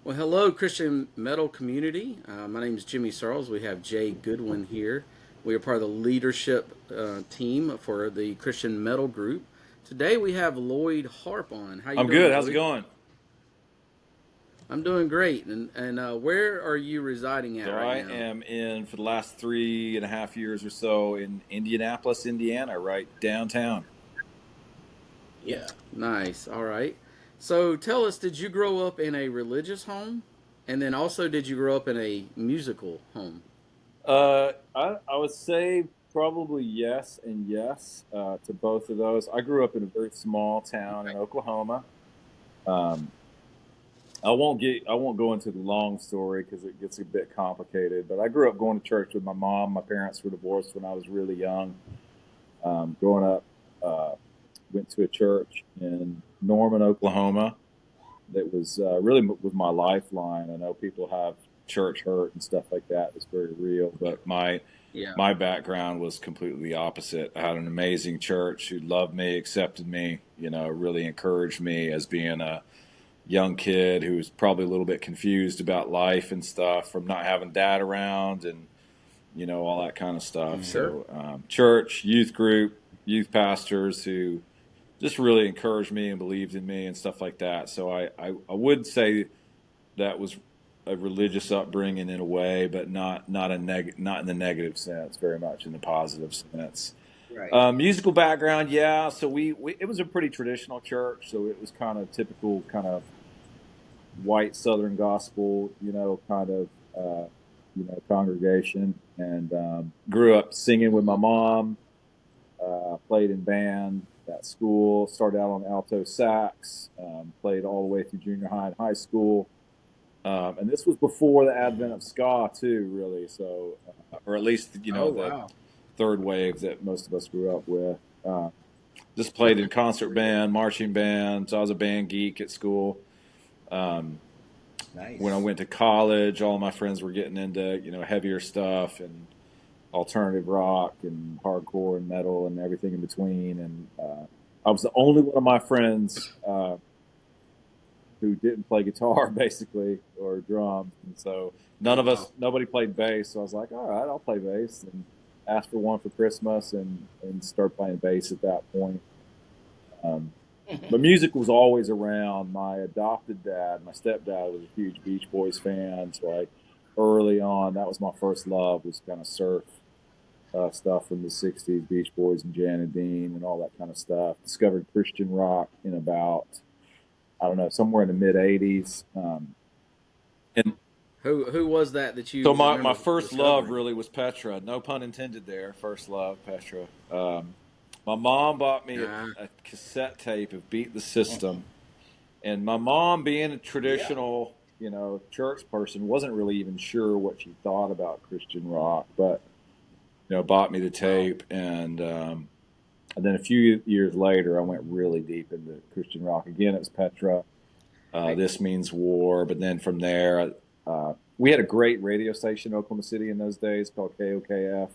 Well, hello, Christian metal community. My name is Jimmy Searles. We have Jay Goodwin here. We are part of the leadership team for the Christian metal group. Today we have Loyd Harp on. How you I'm doing, good. How's it Loyd? going? I'm doing great. And where are you residing at So right I now? am in for the last 3.5 years or so in Indianapolis, Indiana, right downtown. Yeah. Nice. All right. So tell us, did you grow up in a religious home? And then also, did you grow up in a musical home? I would say probably yes and yes to both of those. I grew up in a very small town in Oklahoma. Um, I won't go into the long story because it gets a bit complicated. But I grew up going to church with my mom. My parents were divorced when I was really young. Growing up, went to a church in Norman, Oklahoma that was my lifeline. I know people have church hurt and stuff like that. It's very real, but my Yeah. my background was completely the opposite. I had an amazing church who loved me, accepted me, really encouraged me as being a young kid who was probably a little bit confused about life and stuff from not having dad around and all that kind of stuff. Sure. So church, youth group, youth pastors who just really encouraged me and believed in me and stuff like that. So I would say that was a religious upbringing in a way, but not in the negative sense, very much in the positive sense. Right. Musical background, yeah. So we it was a pretty traditional church, so it was kind of typical, kind of white Southern gospel, kind of congregation, and grew up singing with my mom. Played in band at school. Started out on alto sax. Played all the way through junior high and high school. And this was before the advent of ska too, really. So, or at least Oh, the wow. third wave that most of us grew up with. Just played in concert band, marching band. So I was a band geek at school. Um, when I Nice. went to college, all my friends were getting into heavier stuff and alternative rock and hardcore and metal and everything in between. And I was the only one of my friends who didn't play guitar, basically, or drums. And so Oh, wow. nobody played bass. So I was like, all right, I'll play bass, and asked for one for Christmas and started playing bass at that point. Um, but music was always around. My adopted dad, my stepdad, was a huge Beach Boys fan. So early on, that was my first love, was kind of surf stuff from the 60s, Beach Boys and Jan and Dean and all that kind of stuff. Discovered Christian rock in about, I don't know, somewhere in the mid 80s. And Who was that so you my remember first love discovering? really was Petra. No pun intended there. First love, Petra. My mom bought me Ah, a cassette tape of Beat the System. And my mom, being a yeah. traditional, church person, wasn't really even sure what she thought about Christian rock, but bought me the Wow. tape, and then a few years later, I went really deep into Christian rock. Again, it was Petra. Right. This Means War. But then from there, we had a great radio station in Oklahoma City in those days called KOKF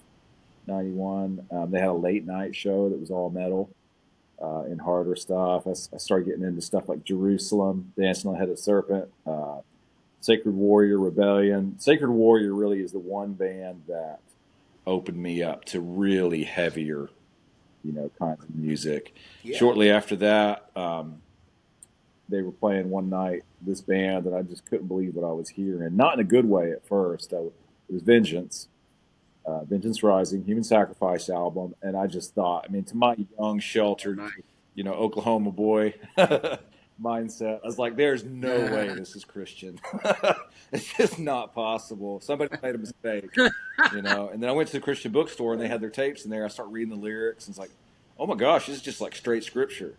91. They had a late night show that was all metal and harder stuff. I started getting into stuff like Jerusalem, Dancing on the Head of the Serpent, Sacred Warrior, Rebellion. Sacred Warrior really is the one band that opened me up to really heavier kinds of music. Yeah. Shortly after that, they were playing one night this band, and I just couldn't believe what I was hearing. Not in a good way at first. It was Vengeance, Vengeance Rising, Human Sacrifice album, and I just thought, I mean, to my young, sheltered, Nice. Oklahoma boy mindset, I was like, "There's no way this is Christian. It's just not possible. Somebody made a mistake." And then I went to the Christian bookstore and they had their tapes in there. I start reading the lyrics and it's like, oh my gosh, this is just like straight scripture.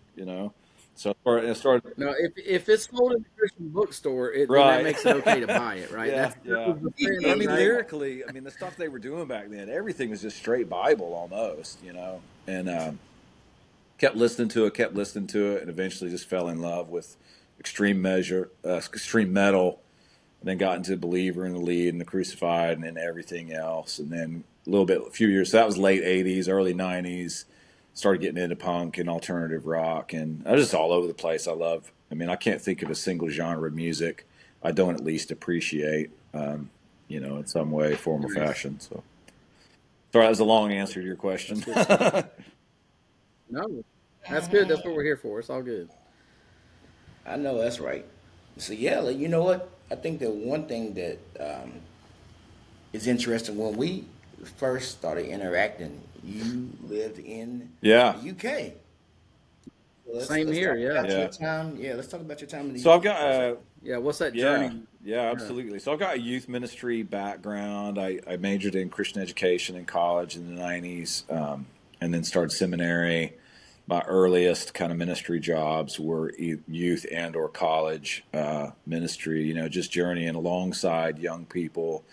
So I started No, if it's sold in the Christian bookstore, then that right. makes it okay to buy it, right? Yeah, That yeah. was the But I thing, mean, right? lyrically, I mean, the stuff they were doing back then, everything was just straight Bible almost. And kept listening to it, and eventually just fell in love with extreme metal, and then got into Believer and the Lead and the Crucified and then everything else. And then a few years, so that was late 80s, early 90s, started getting into punk and alternative rock. And I was just all over the place. I mean, I can't think of a single genre of music I don't at least appreciate, in some way, form, or Nice. fashion. So, sorry, that was a long answer to your That's question. good stuff. No, that's good. That's what we're here for. It's all good. I know that's right. So yeah, you know what? I think that one thing that is interesting when we first started interacting, you lived in Yeah, the UK. So Same let's here. talk Yeah. about your yeah. time. Yeah, let's talk about your time in the So I've UK got for a second. Yeah. What's that yeah, journey? yeah, Yeah. absolutely. So I've got a youth ministry background. I majored in Christian education in college in the '90s, and then started seminary. My earliest kind of ministry jobs were youth and or college ministry. Just journeying alongside young people,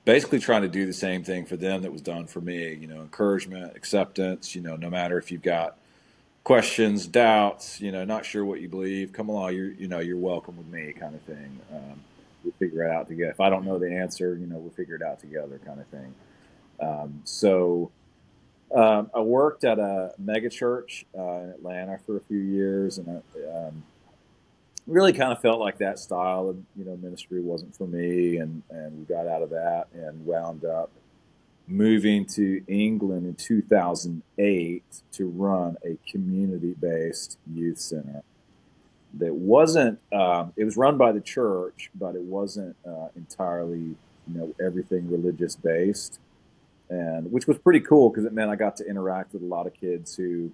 basically trying to do the same thing for them that was done for me. Encouragement, acceptance. No matter if you've got questions, doubts, not sure what you believe, come along, you're welcome with me, kind of thing. We'll figure it out together. If I don't know the answer, we'll figure it out together, kind of thing. I worked at a mega church in Atlanta for a few years, and I really kind of felt like that style of ministry wasn't for me, and we got out of that and wound up moving to England in 2008 to run a community-based youth center that wasn't. It was run by the church, but it wasn't entirely, everything religious based, and which was pretty cool because it meant I got to interact with a lot of kids who,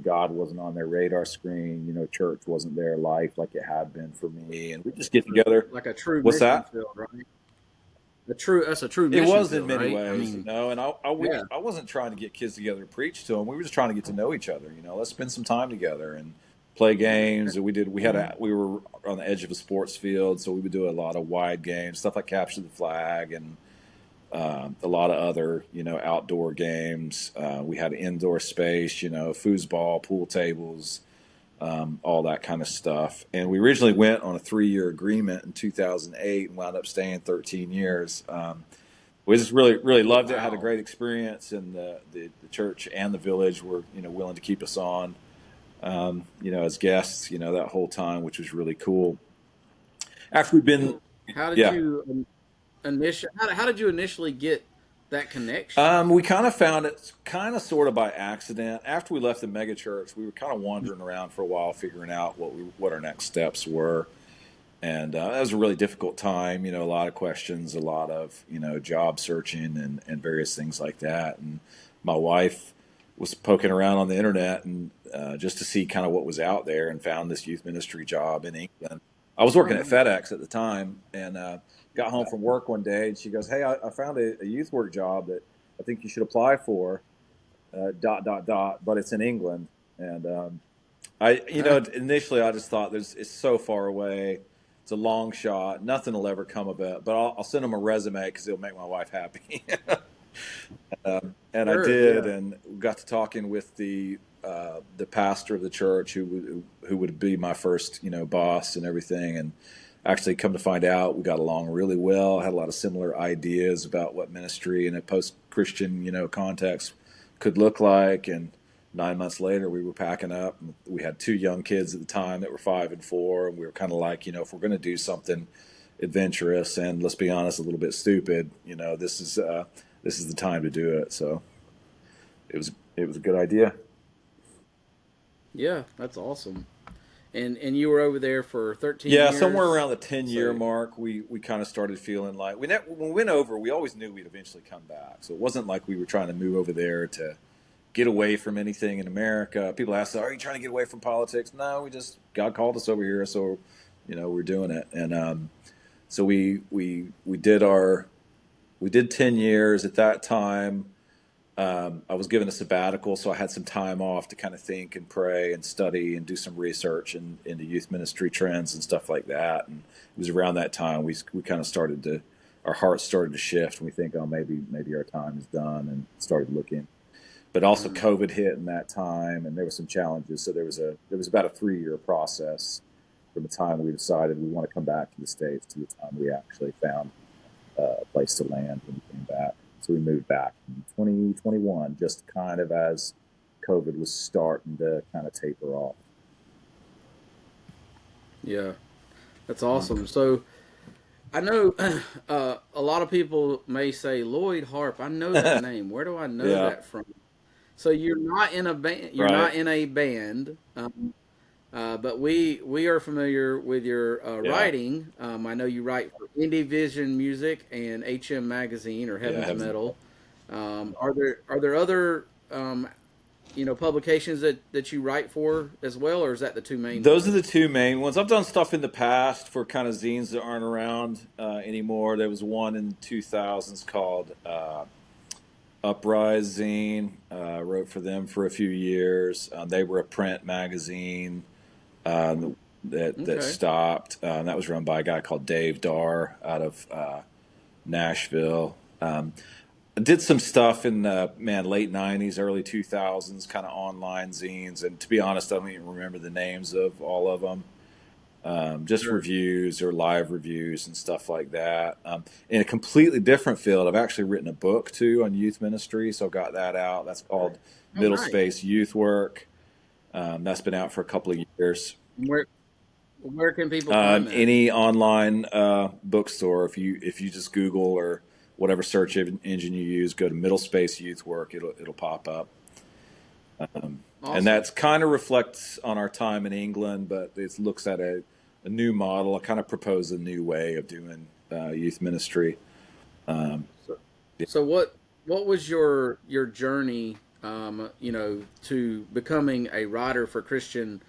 God wasn't on their radar screen. Church wasn't their life like it had been for me, and we just get together. Like a true What's mission that? field, right? That's a true It mission was in field, many right? I ways, mean, and yeah. I wasn't trying to get kids together to preach to them. We were just trying to get to know each other. Let's spend some time together and play games. And we were on the edge of a sports field, so we would do a lot of wide games, stuff like capture the flag, and a lot of other outdoor games. We had indoor space, foosball, pool tables, all that kind of stuff. And we originally went on a 3-year agreement in 2008 and wound up staying 13 years. We just really, really Oh loved it. Had a wow. great experience, and the church and the village were willing to keep us on, as guests, that whole time, which was really cool. After we've been, How did yeah, you how did you initially get that connection? we kind of found it kind of sort of by accident. After we left the mega church, we were kind of wandering around for a while, figuring out what our next steps were. And that was a really difficult time, a lot of questions, a lot of, job searching and various things like that. And my wife was poking around on the internet and just to see kind of what was out there, and found this youth ministry job in England. I was Oh, working at nice. FedEx at the time, and got home from work one day, and she goes, "Hey, I found a youth work job that I think you should apply for, dot, dot, dot, but it's in England." And initially I just thought it's so far away. It's a long shot. Nothing will ever come of it. But I'll send them a resume because it'll make my wife happy. And I Sure, did, yeah. and got to talking with the pastor of the church who would be my first boss and everything. And actually, come to find out, we got along really well. Had a lot of similar ideas about what ministry in a post Christian context could look like. And 9 months later, we were packing up. And we had 2 young kids at the time that were 5 and 4, and we were kind of like, if we're going to do something adventurous and, let's be honest, a little bit stupid, this is the time to do it. So it was a good idea. Yeah, that's awesome. And you were over there for 13 Yeah, somewhere years. around the 10 year So, mark, we kind of started feeling like when we went over, we always knew we'd eventually come back. So it wasn't like we were trying to move over there to get away from anything in America. People ask, "Are you trying to get away from politics?" No, we just God called us over here, so we're doing it. And so we did 10 years at that time. I was given a sabbatical, so I had some time off to kind of think and pray and study and do some research into youth ministry trends and stuff like that. And it was around that time we kind of our hearts started to shift, and we think, oh, maybe our time is done, and started looking. But also mhm. COVID hit in that time, and there were some challenges. So there was about a 3-year process from the time we decided we want to come back to the States to the time we actually found a place to land when we came back. So we moved back in 2021, just kind of as COVID was starting to kind of taper off. Yeah, that's awesome. So, I know a lot of people may say Loyd Harp. I know that name. Where do I know Yeah, that from? So you're not in a band. You're right. not in a band. But we are familiar with your Yeah, writing. I know you write for Indie Vision Music and HM Magazine or yeah. Heaven's Heaven's Metal. Metal. Are there other publications that you write for as well, or is that the two main Those are the ones? two main ones. I've done stuff in the past for kind of zines that aren't around anymore. There was one in the 2000s called Uprise Zine. Wrote for them for a few years. They were a print magazine that Okay. stopped. That was run by a guy called Dave Darr out of Nashville. I did some stuff in the late '90s, early 2000s, kind of online zines, and to be honest, I don't even remember the names of all of them. Just Sure. reviews or live reviews and stuff like that. In a completely different field, I've actually written a book too on youth ministry, so I've got that out. That's called Oh, Middle nice. Space Youth Work. That's been out for a couple of years. Where can people find that? Any online bookstore, if you just Google or whatever search engine you use, go to Middle Space Youth Work. It'll pop up. And Awesome. that's kind of reflects on our time in England, but it looks at a new model. I kind of propose a new way of doing youth ministry. Um, So, yeah. so what was your journey, to becoming a writer for Christian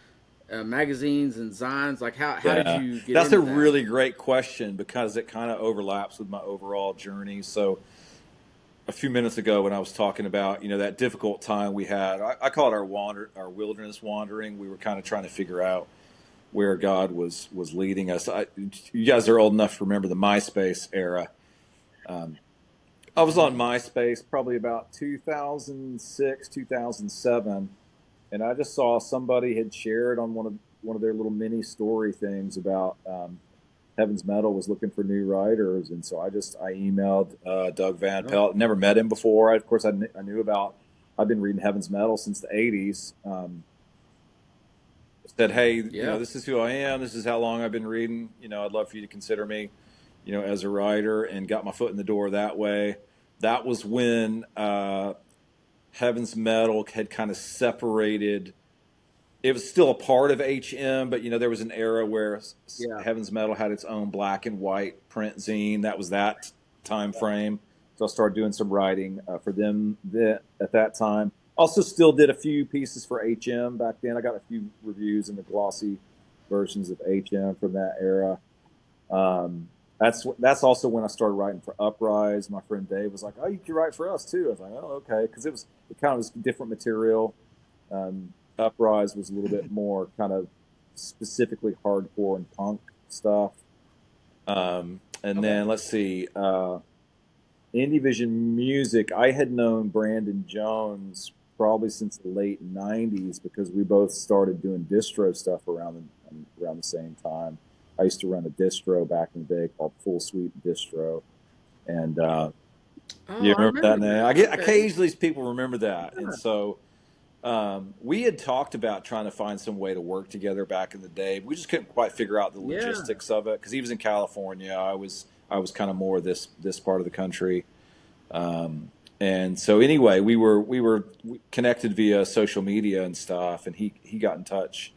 magazines and zines? Like how did Yeah, you get that's a into that? really great question because it kind of overlaps with my overall journey. So a few minutes ago when I was talking about that difficult time we had, I call it our wilderness wandering. We were kind of trying to figure out where God was leading us. You guys are old enough to remember the MySpace era. Um, I was on MySpace probably about 2006, 2007, and I just saw somebody had shared on one of their little mini story things about Heaven's Metal was looking for new writers, and so I emailed Doug Van Oh, Pelt. Never met him before. Of course, I knew about. I've been reading Heaven's Metal since the '80s. Said, hey, yeah. this is who I am. This is how long I've been reading. I'd love for you to consider me, as a writer, and got my foot in the door that way. That was when Heaven's Metal had kind of separated. It was still a part of HM, but there was an era where Yeah. Heaven's Metal had its own black and white print zine. That was that time frame. So I started doing some writing for them at that time. Also, still did a few pieces for HM back then. I got a few reviews in the glossy versions of HM from that era. That's also when I started writing for Uprise. My friend Dave was like, "Oh, you can write for us too." I was like, "Oh, okay," because it kind of was different material. Uprise was a little bit more kind of specifically hardcore and punk stuff. And Okay. then let's see, Indie Vision Music. I had known Brandon Jones probably since the late '90s because we both started doing distro stuff around the same time. I used to run a distro back in the day called Full Sweep Distro, and Oh, you I remember that remember name? that. I get Okay. occasionally people remember that, and Yeah. so we had talked about trying to find some way to work together back in the day. We just couldn't quite figure out the Yeah. logistics of it because he was in California. I was kind of more this part of the country. And so anyway, we were connected via social media and stuff, and he got in touch.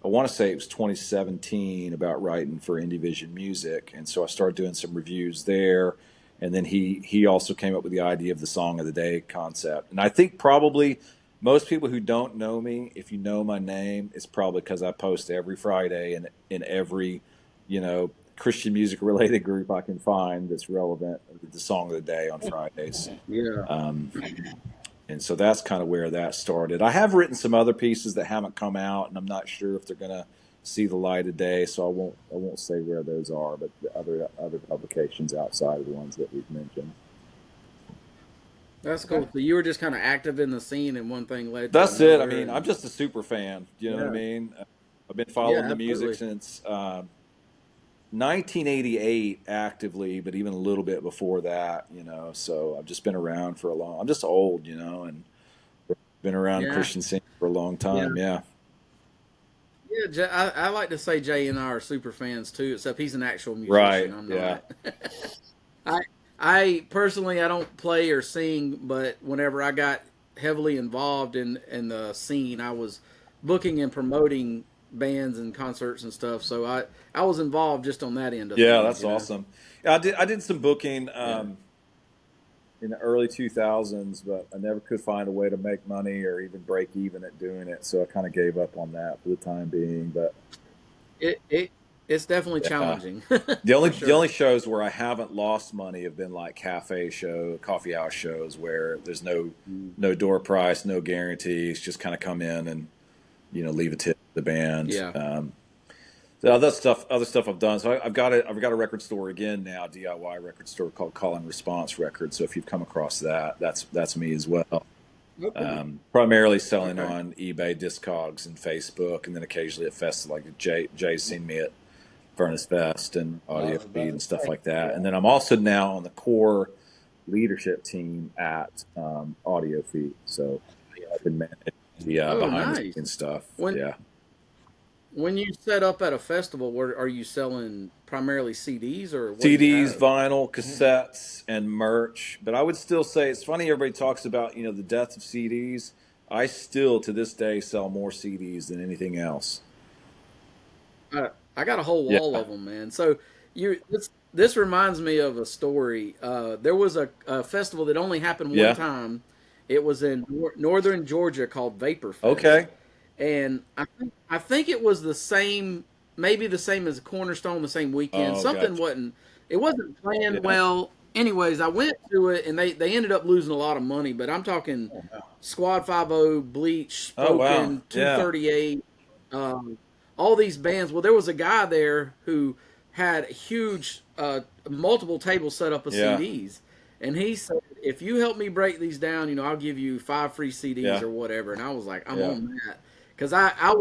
I want to say it was 2017 about writing for Indie Vision Music, and so I started doing some reviews there. And then he also came up with the idea of the Song of the Day concept. And I think probably most people who don't know me, if you know my name, it's probably because I post every Friday in every Christian music related group I can find that's relevant. The Song of the Day on Fridays. Yeah. Um, and so that's kind of where that started. I have written some other pieces that haven't come out, and I'm not sure if they're going to see the light of day. So I won't say where those are, but the other publications outside of the ones that we've mentioned. That's Okay. cool. So you were just kind of active in the scene, and one thing led to That's it. I another, mean, I'm and just a super fan. You know what I yeah, mean? I've been yeah, following the music absolutely. since 1988 actively, but even a little bit before that. So I've just been around for a long. I'm just old, and been around Yeah, Christian scene for a long yeah, time. Yeah. Yeah, I like to say Jay and I are super fans too, except he's an actual musician. Right. I'm Yeah. not. I I personally I don't play or sing, but whenever I got heavily involved in the scene, I was booking and promoting bands and concerts and stuff. So I was involved just on that end of Yeah, things, that's you know. awesome. Yeah, I did some booking Yeah. in the early 2000s, but I never could find a way to make money or even break even at doing it. So I kind of gave up on that for the time being. But It it's definitely yeah, challenging the only for the sure. only shows where I haven't lost money have been like coffee house shows where there's no door price, no guarantees, just kind of come in and leave a tip to the band. Yeah. The other stuff I've done. So I've got a record store again now, DIY record store called Call and Response Records. So if you've come across that, that's me as well. Okay. Primarily selling Okay. on eBay, Discogs, and Facebook, and then occasionally at festivals. Like Jay's seen me at Furnace Fest and I Audio was about Feed to and stuff say, like that. yeah. And then I'm also now on the core leadership team at Audio Feed. So I've been managing the Oh, behind the nice. scenes stuff. When Yeah. when you set up at a festival, where are you selling primarily CDs or what do you CDs, have? vinyl, cassettes, and merch. But I would still say it's funny everybody talks about, the death of CDs. I still to this day sell more CDs than anything else. I got a whole wall Yeah. of them, man. So this reminds me of a story. There was a festival that only happened one Yeah. time. It was in northern Georgia called Vapor Fest, Okay. and I think it was the same, maybe the same as Cornerstone, the same weekend. Oh, Something gotcha. wasn't it wasn't planned Yeah. well. Anyways, I went to it and they ended up losing a lot of money. But I'm talking Oh, wow. Squad 50, Bleach, Oh, wow. Spoken, Yeah. 238, um, all these bands. Well, there was a guy there who had huge, multiple tables set up of Yeah. CDs, and he said, "If you help me break these down, I'll give you 5 free CDs Yeah. or whatever." And I was like, "I'm Yeah. on that," because I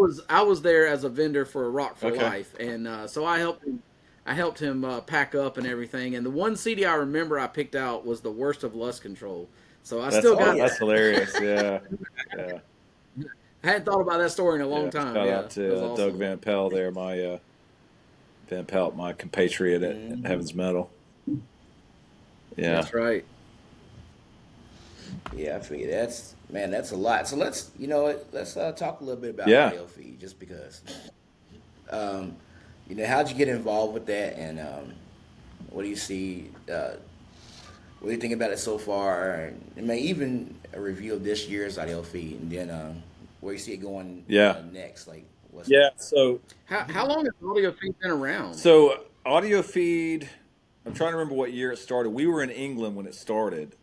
was there as a vendor for Rock for Okay. Life, and so I helped him pack up and everything. And the one CD I remember I picked out was "The Worst of Lust Control." So I That's still Oh, got yeah. that's hilarious. Yeah. Yeah. I hadn't thought about that story in a long Yeah. time. Shout Yeah, out it was to Doug awesome. Van Pelt there, Van Pelt, my compatriot at Mhm. Heaven's Metal. Yeah. That's right. Yeah, I figure that's a lot. So let's talk a little bit about Yeah. audio feed, just because. Um, how'd you get involved with that, and what do you see? What do you think about it so far? And even a review of this year's audio feed, and then where you see it going Yeah. next. Like, what's Yeah. How long has audio feed been around? So audio feed. I'm trying to remember what year it started. We were in England when it started.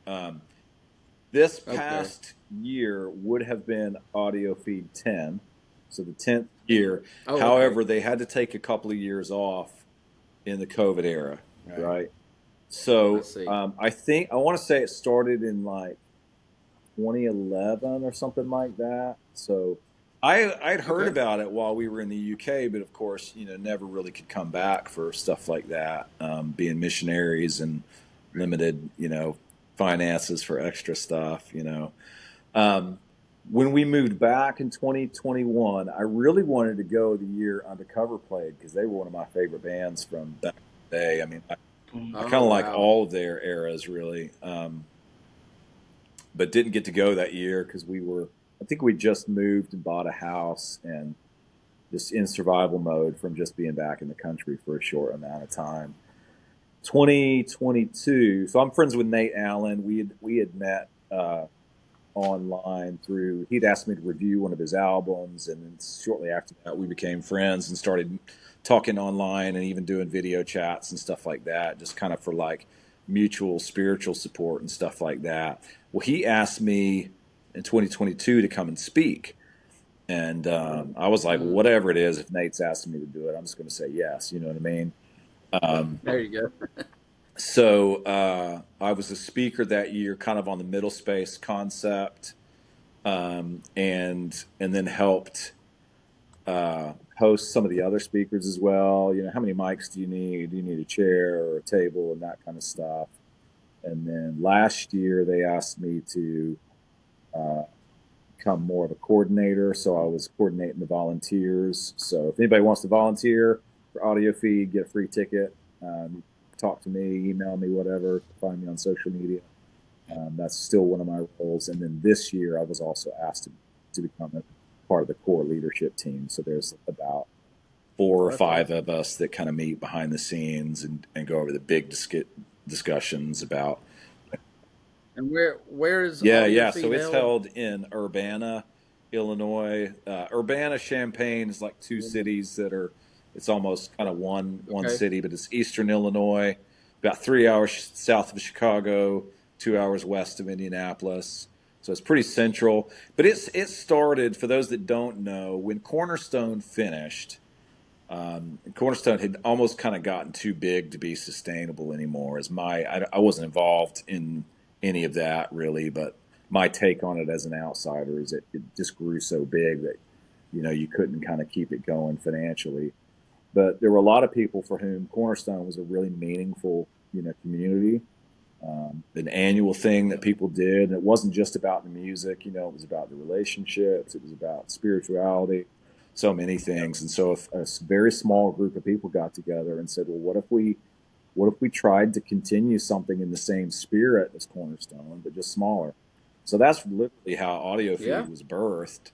This Okay. past year would have been audio feed 10, so the 10th year. Oh, okay. However, they had to take a couple of years off in the COVID era, right? right? I So see. I want to say it started in like 2011 or something like that. So I'd heard Okay. about it while we were in the UK, but of course, never really could come back for stuff like that, being missionaries and limited, finances for extra stuff. Um, when we moved back in 2021, I really wanted to go the year Undercover played because they were one of my favorite bands from back in the day. I mean, I Oh kind of like wow. all of their eras really, but didn't get to go that year because I think we just moved and bought a house and just in survival mode from just being back in the country for a short amount of time. 2022. So I'm friends with Nate Allen. We had met online through. He'd asked me to review one of his albums, and then shortly after that, we became friends and started talking online and even doing video chats and stuff like that, just kind of for like mutual spiritual support and stuff like that. Well, he asked me in 2022 to come and speak. And I was like, Mm, whatever it is, if Nate's asking me to do it, I'm just going to say yes. You know what I mean? there you go. So I was a speaker that year, kind of on the middle space concept, and then helped host some of the other speakers as well. How many mics do you need? Do you need a chair or a table and that kind of stuff? And then last year they asked me to become more of a coordinator. So I was coordinating the volunteers. So if anybody wants to volunteer for audio feed, get a free ticket, talk to me, email me, whatever, find me on social media. That's still one of my roles. And then this year I was also asked to become a part of the core leadership team. So there's about 4 or 5 of us that kind of meet behind the scenes and go over the big discussions about. And where is Yeah, audio yeah. feed So it's held? held in Urbana, Illinois. Urbana, Champaign is like two cities that are. It's almost kind of one Okay. city, but it's Eastern Illinois, about 3 hours south of Chicago, 2 hours west of Indianapolis. So it's pretty central. But it started, for those that don't know, when Cornerstone finished. Cornerstone had almost kind of gotten too big to be sustainable anymore. I wasn't involved in any of that really, but my take on it as an outsider is it just grew so big that you couldn't kind of keep it going financially. But there were a lot of people for whom Cornerstone was a really meaningful community, an annual thing that people did. And it wasn't just about the music, it was about the relationships, it was about spirituality, so many things. And so if a very small group of people got together and said, well, what if we tried to continue something in the same spirit as Cornerstone, but just smaller? So that's literally how Audio Yeah. Feed was birthed,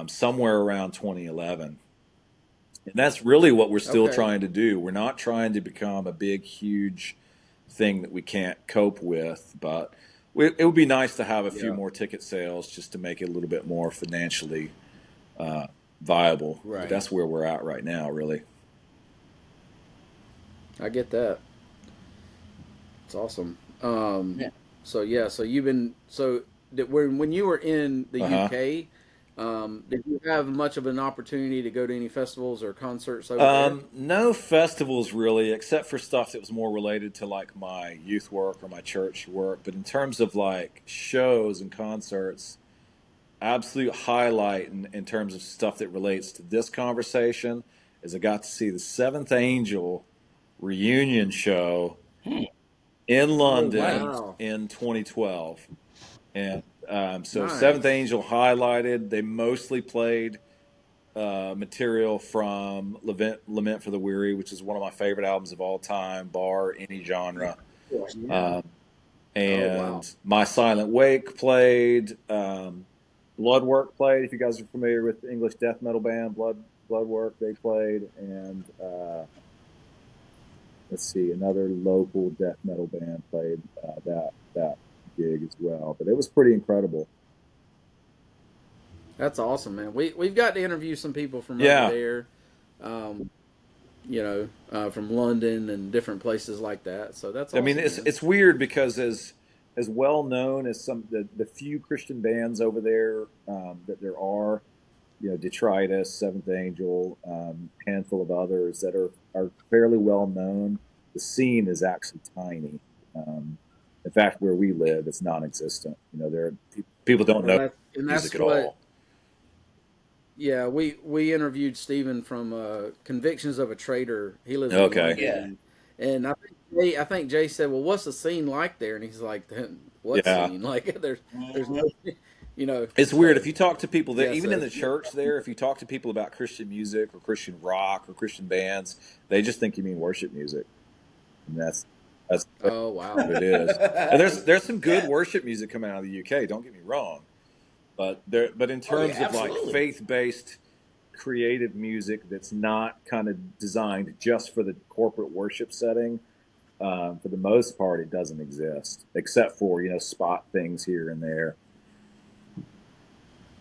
somewhere around 2011. And that's really what we're still Okay. trying to do. We're not trying to become a big, huge thing that we can't cope with, but it would be nice to have a few Yeah. more ticket sales just to make it a little bit more financially viable. But Right. that's where we're at right now, really. I get that. It's awesome. Yeah. So yeah, so you've been when you were in the Uh-huh. UK, did you have much of an opportunity to go to any festivals or concerts over there? No festivals really, except for stuff that was more related to like my youth work or my church work. But in terms of like shows and concerts, absolute highlight in terms of stuff that relates to this conversation is I got to see the Seventh Angel reunion show Hmm. in Oh London wow, in 2012. And so Seventh nice. Angel highlighted, they mostly played material from Lament for the Weary, which is one of my favorite albums of all time, bar any genre. Yeah. Um, Oh wow. and My Silent Wake played. Bloodwork played. If you guys are familiar with the English death metal band Bloodwork, they played. And let's see, another local death metal band played that gig as well. But it was pretty incredible. That's awesome, man. We've got to interview some people from over Yeah, there, um, from London and different places like that. So that's I mean, awesome, it's man. it's weird because as well known as some the few Christian bands over there that there are, Detritus, Seventh Angel, handful of others that are fairly well known. The scene is actually tiny. Um, in fact, where we live, it's non-existent. There people don't Well, know that's music at what. all. Yeah, we interviewed Stephen from Convictions of a Traitor. He lives in Okay, Yeah. London, and I think Jay said, "Well, what's the scene like there?" And he's like, "What yeah. scene? Like, there's Mhm. no, you know." It's weird So if you talk to people there, yeah, even in so the church there, if you talk to people about Christian music or Christian rock or Christian bands, they just think you mean worship music. And that's oh wow, what it is. And there's some good worship music coming out of the UK. Don't get me wrong, but in Oh yeah, terms of like absolutely. faith based creative music that's not kind of designed just for the corporate worship setting, for the most part, it doesn't exist except for spot things here and there.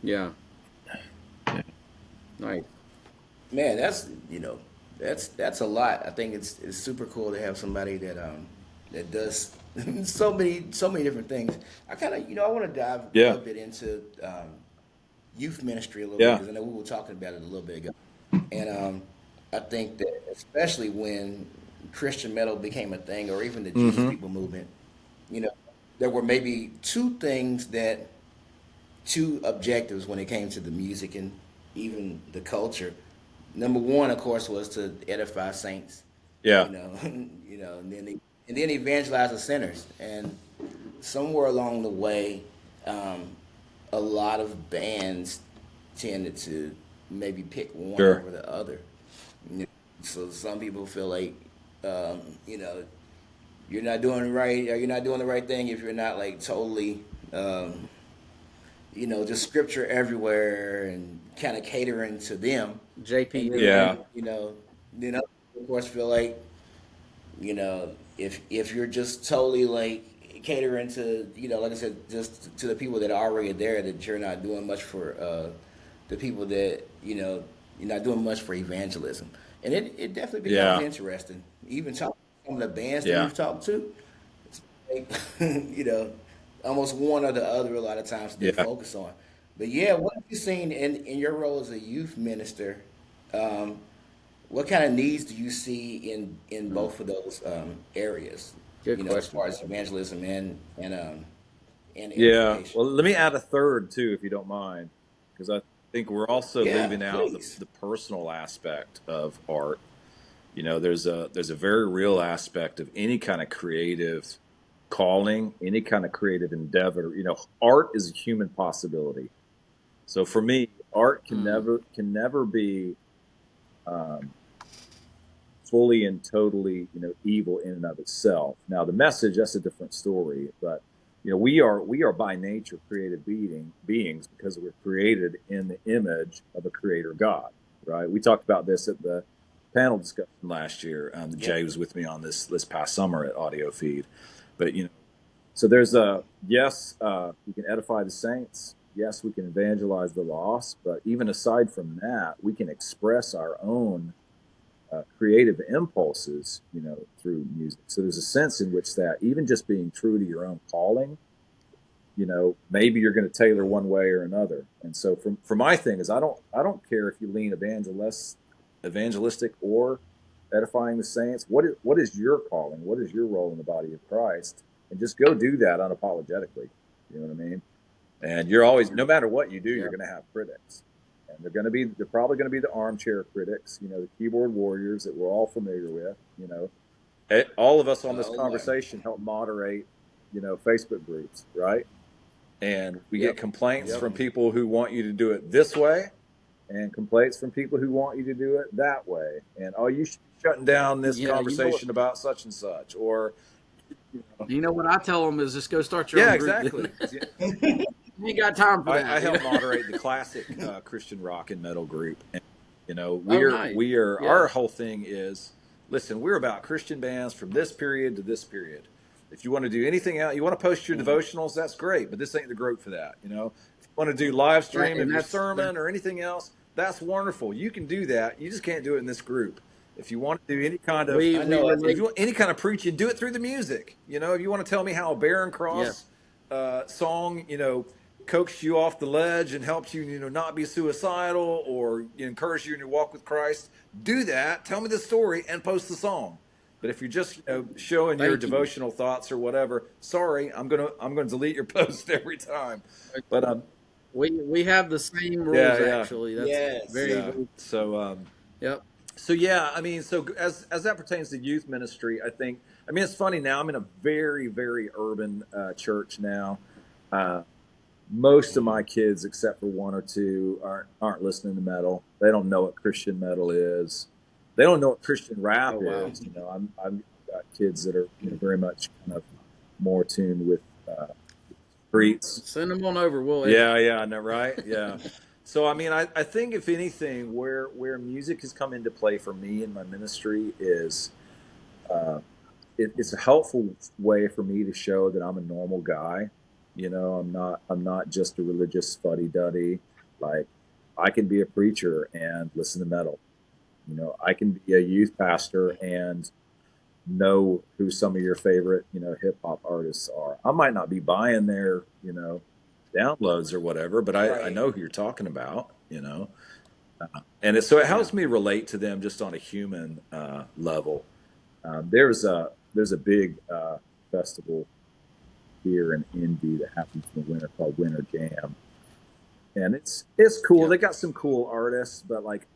yeah, nice. Man, that's a lot. I think it's super cool to have somebody that does so many different things. I kind of I want to dive a Yeah, little bit into youth ministry a little bit yeah. because I know we were talking about it a little bit ago, and I think that especially when Christian metal became a thing, or even the Jesus Mm-hmm. People movement, you know, there were maybe two objectives when it came to the music and even the culture. Number one, of course, was to edify saints, Yeah. you know, and then evangelize the sinners. And somewhere along the way, um, a lot of bands tended to maybe pick one Sure. over the other. You know, so some people feel like, um, you know, you're not doing right, or you're not doing the right thing if you're not like totally, um, just scripture everywhere and kind of catering to them. And JPU. Yeah. then, of course, feel like, if you're just totally like catering to, like I said, just to the people that are already there, that you're not doing much for the people that, you're not doing much for evangelism. And it definitely becomes Yeah. interesting. Even talking to some of the bands that Yeah. we've talked to, it's like, almost one or the other a lot of times they Yeah. focus on. But yeah, what have you seen in your role as a youth minister? Um, what kind of needs do you see in Mm, both of those areas? good As question. far as evangelism and Yeah. edification. Well, let me add a third too, if you don't mind, because I think we're also Yeah, leaving out please. the personal aspect of art. There's a very real aspect of any kind of creative calling, any kind of creative endeavor. Art is a human possibility. So for me, art can Mm, never be um, fully and totally, evil in and of itself. Now, the message, that's a different story, but we are by nature creative beings because we're created in the image of a creator God, right? We talked about this at the panel discussion last year. Yep. Jay was with me on this past summer at Audio Feed, but so there's a yes, we can edify the saints. Yes, we can evangelize the lost, but even aside from that, we can express our own creative impulses, through music. So there's a sense in which that even just being true to your own calling, maybe you're going to tailor one way or another. And so for my thing is I don't care if you lean evangelistic or edifying the saints. What is your calling? What is your role in the body of Christ? And just go do that unapologetically. You know what I mean? And you're always, no matter what you do, you're yeah. going to have critics, and they're probably going to be the armchair critics, the keyboard warriors that we're all familiar with. All of us on this Oh my. conversation help moderate, Facebook groups, right? And we get Yep. complaints Yep. from people who want you to do it this way, and complaints from people who want you to do it that way. And you should be shutting down this Yeah. You know what? conversation about such and such, or You know what I tell them is just go start your yeah, own group. Then exactly. you ain't got time for I that. help moderate the classic Christian rock and metal group, and Oh, we're nice. we are Yeah. our whole thing is, listen, we're about Christian bands from this period to this period. If you want to do anything else, you want to post your devotionals, that's great, but this ain't the group for that. If you want to do live Right. stream of And your that's sermon or anything else, that's wonderful. You can do that. You just can't do it in this group. If you want to do any kind of we I we know. if relate. you want any kind of preaching, do it through the music. If you want to tell me how a Barren Yeah. Cross song, coaxed you off the ledge and helps you, not be suicidal, or encourage you in your walk with Christ, do that. Tell me the story and post the song. But if you're just, showing your Thank you. devotional thoughts or whatever, sorry, I'm gonna delete your post every time. But We have the same yeah, rules yeah, actually. That's Yes. very, yeah. very. Yep. So yeah, I mean, so as that pertains to youth ministry, I mean, it's funny now. I'm in a very, very urban church now. Uh, Most of my kids, except for one or two, aren't listening to metal. They don't know what Christian metal is. They don't know what Christian rap Oh wow. is. I've got kids that are, very much kind of more tuned with streets. Send them on over. We'll Yeah, educate. yeah, I know, right? Yeah. So I mean, I think if anything, where music has come into play for me in my ministry is uh, it's a helpful way for me to show that I'm a normal guy. I'm not just a religious fuddy duddy. Like, I can be a preacher and listen to metal. I can be a youth pastor and know who some of your favorite, hip hop artists are. I might not be buying their, downloads or whatever, but I Right. know who you're talking about. And so it Yeah. helps me relate to them just on a human level. There's a big festival here in Indy that happens in the winter called Winter Jam, and it's cool. Yeah. They got some cool artists, but like,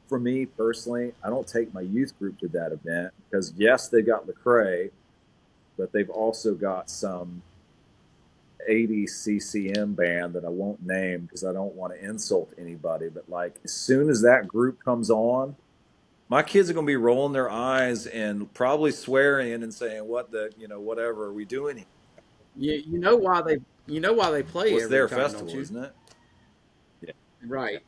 for me personally, I don't take my youth group to that event because yes, they got Lecrae, but they've also got some 80s CCM band that I won't name because I don't want to insult anybody. But like, as soon as that group comes on, my kids are going to be rolling their eyes and probably swearing and saying, "What the, whatever are we doing here?" You know why they play Well, it's every their time, don't festival, you? isn't it? Yeah. Right.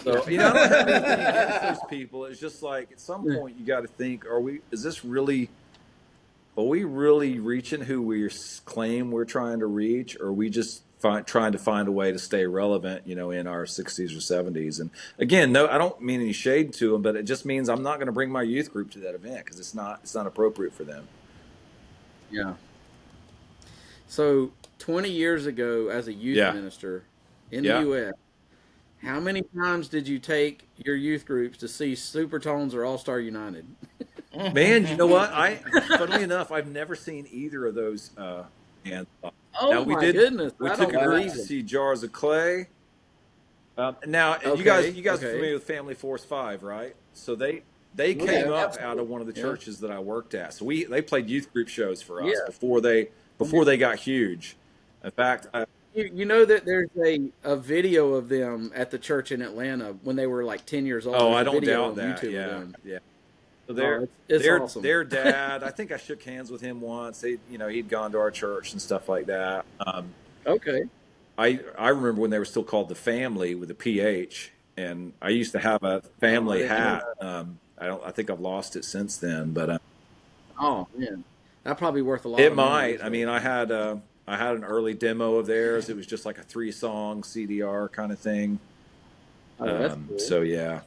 So, I don't have anything against those people. It's just like at some point you got to think, are we really reaching who we claim we're trying to reach, or are we just trying to find a way to stay relevant, in our 60s or 70s? And again, no, I don't mean any shade to them, but it just means I'm not going to bring my youth group to that event because it's not appropriate for them. Yeah. So 20 years ago, as a youth Yeah. minister in Yeah. the U.S., how many times did you take your youth groups to see Supertones or All Star United? Man, you know what? Funnily enough, I've never seen either of those bands. Now Oh my goodness! we I took don't a group believe to it. see Jars of Clay. Now Okay. you guys are Okay. familiar with Family Force 5, right? So they Yeah, came up absolutely. out of one of the Yeah. churches that I worked at. So they played youth group shows for us Yeah. before they got huge. In fact, You know that there's a video of them at the church in Atlanta when they were like 10 years old. oh, There's I a don't video doubt on that. YouTube of Yeah, them. yeah. So Oh, it's awesome. their dad, I think I shook hands with him once. He'd gone to our church and stuff like that. Okay. I remember when they were still called the Family with a PH, and I used to have a Oh, I family didn't know hat. that. I think I've lost it since then, but Oh man, that probably worth a lot it of money might. these I days. mean, I had an early demo of theirs. It was just like a 3-song CDR kind of thing. Oh, that's cool. So yeah,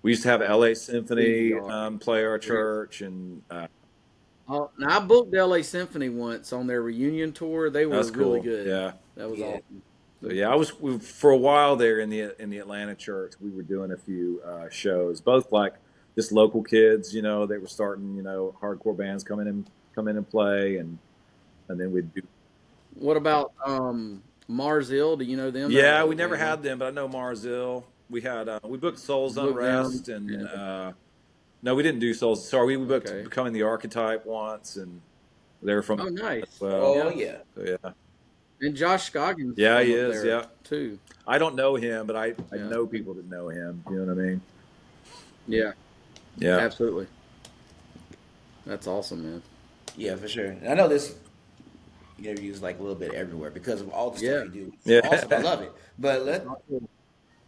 we used to have LA Symphony CDR. play our church, and Oh, now I booked LA Symphony once on their reunion tour. They were that's really cool. good. Yeah. That was Yeah. awesome. So yeah, for a while there in the Atlanta church. We were doing a few shows, both like just local kids. They were starting. Hardcore bands come in and play, and then we'd do. What about Mars Hill? Do you know them? They're out Yeah, of we never Atlanta. had them, but I know Marzil. We booked Souls Booked them. Unrest, and Yeah. no, we didn't do Souls. Sorry, we booked Okay. Becoming the Archetype once, and they were from Oh, as nice. well. Oh Yeah. yeah. So yeah, And Josh Scoggins yeah, from he up is. there Yeah, too. I don't know him, but I Yeah. know people that know him. You know what I mean? Yeah. Yeah. Absolutely. That's awesome, man. Yeah, for sure. And I know this interviews like a little bit everywhere because of all the Yeah. stuff you do. Yeah. Awesome, I love it. But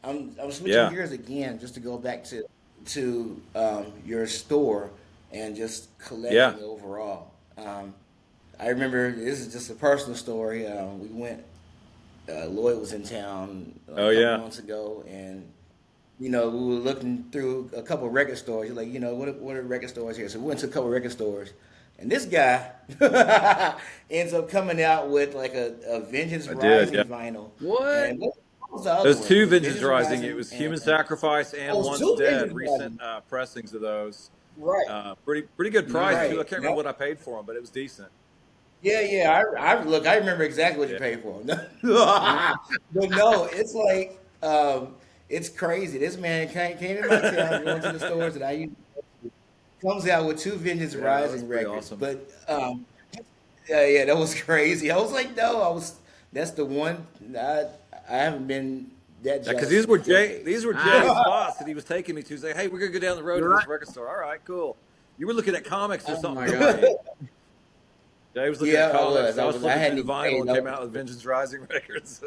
I'm switching Yeah. gears again just to go back to your store and just collecting Yeah. overall. I remember this is just a personal story. We went. Loyd was in town a Oh couple yeah. months ago, and we were looking through a couple of record stores. You're like, what are record stores here? So we went to a couple of record stores, and this guy ends up coming out with like a Vengeance I did. Rising Yeah. vinyl. What? And what was the other There's one? two It was Vengeance Rising. It was Human Sacrifice and Oh, it's Once two Dead. Vengeance Recent Rising. pressings of those. Right. Pretty good price Nice. too. I Right. can't remember what I paid for them, but it was decent. Yeah. I remember exactly what you Yeah. paid for them. But no, it's like it's crazy. This man came in my town, going to the stores that I used to comes out with two Vengeance Yeah, that was Rising pretty records. awesome. But yeah, that was crazy. I was like, no, that's the one I haven't been that Because jealous these in were decades. Jay's spots that he was taking me to. Say, hey, we're gonna go down the road to You're this right. record store. All right, cool. You were looking at comics or Oh something, my weren't God. you? Jay was looking Yeah, at I comics. was. I was I flipping hadn't through the even vinyl paid and no. came out with Vengeance Rising records.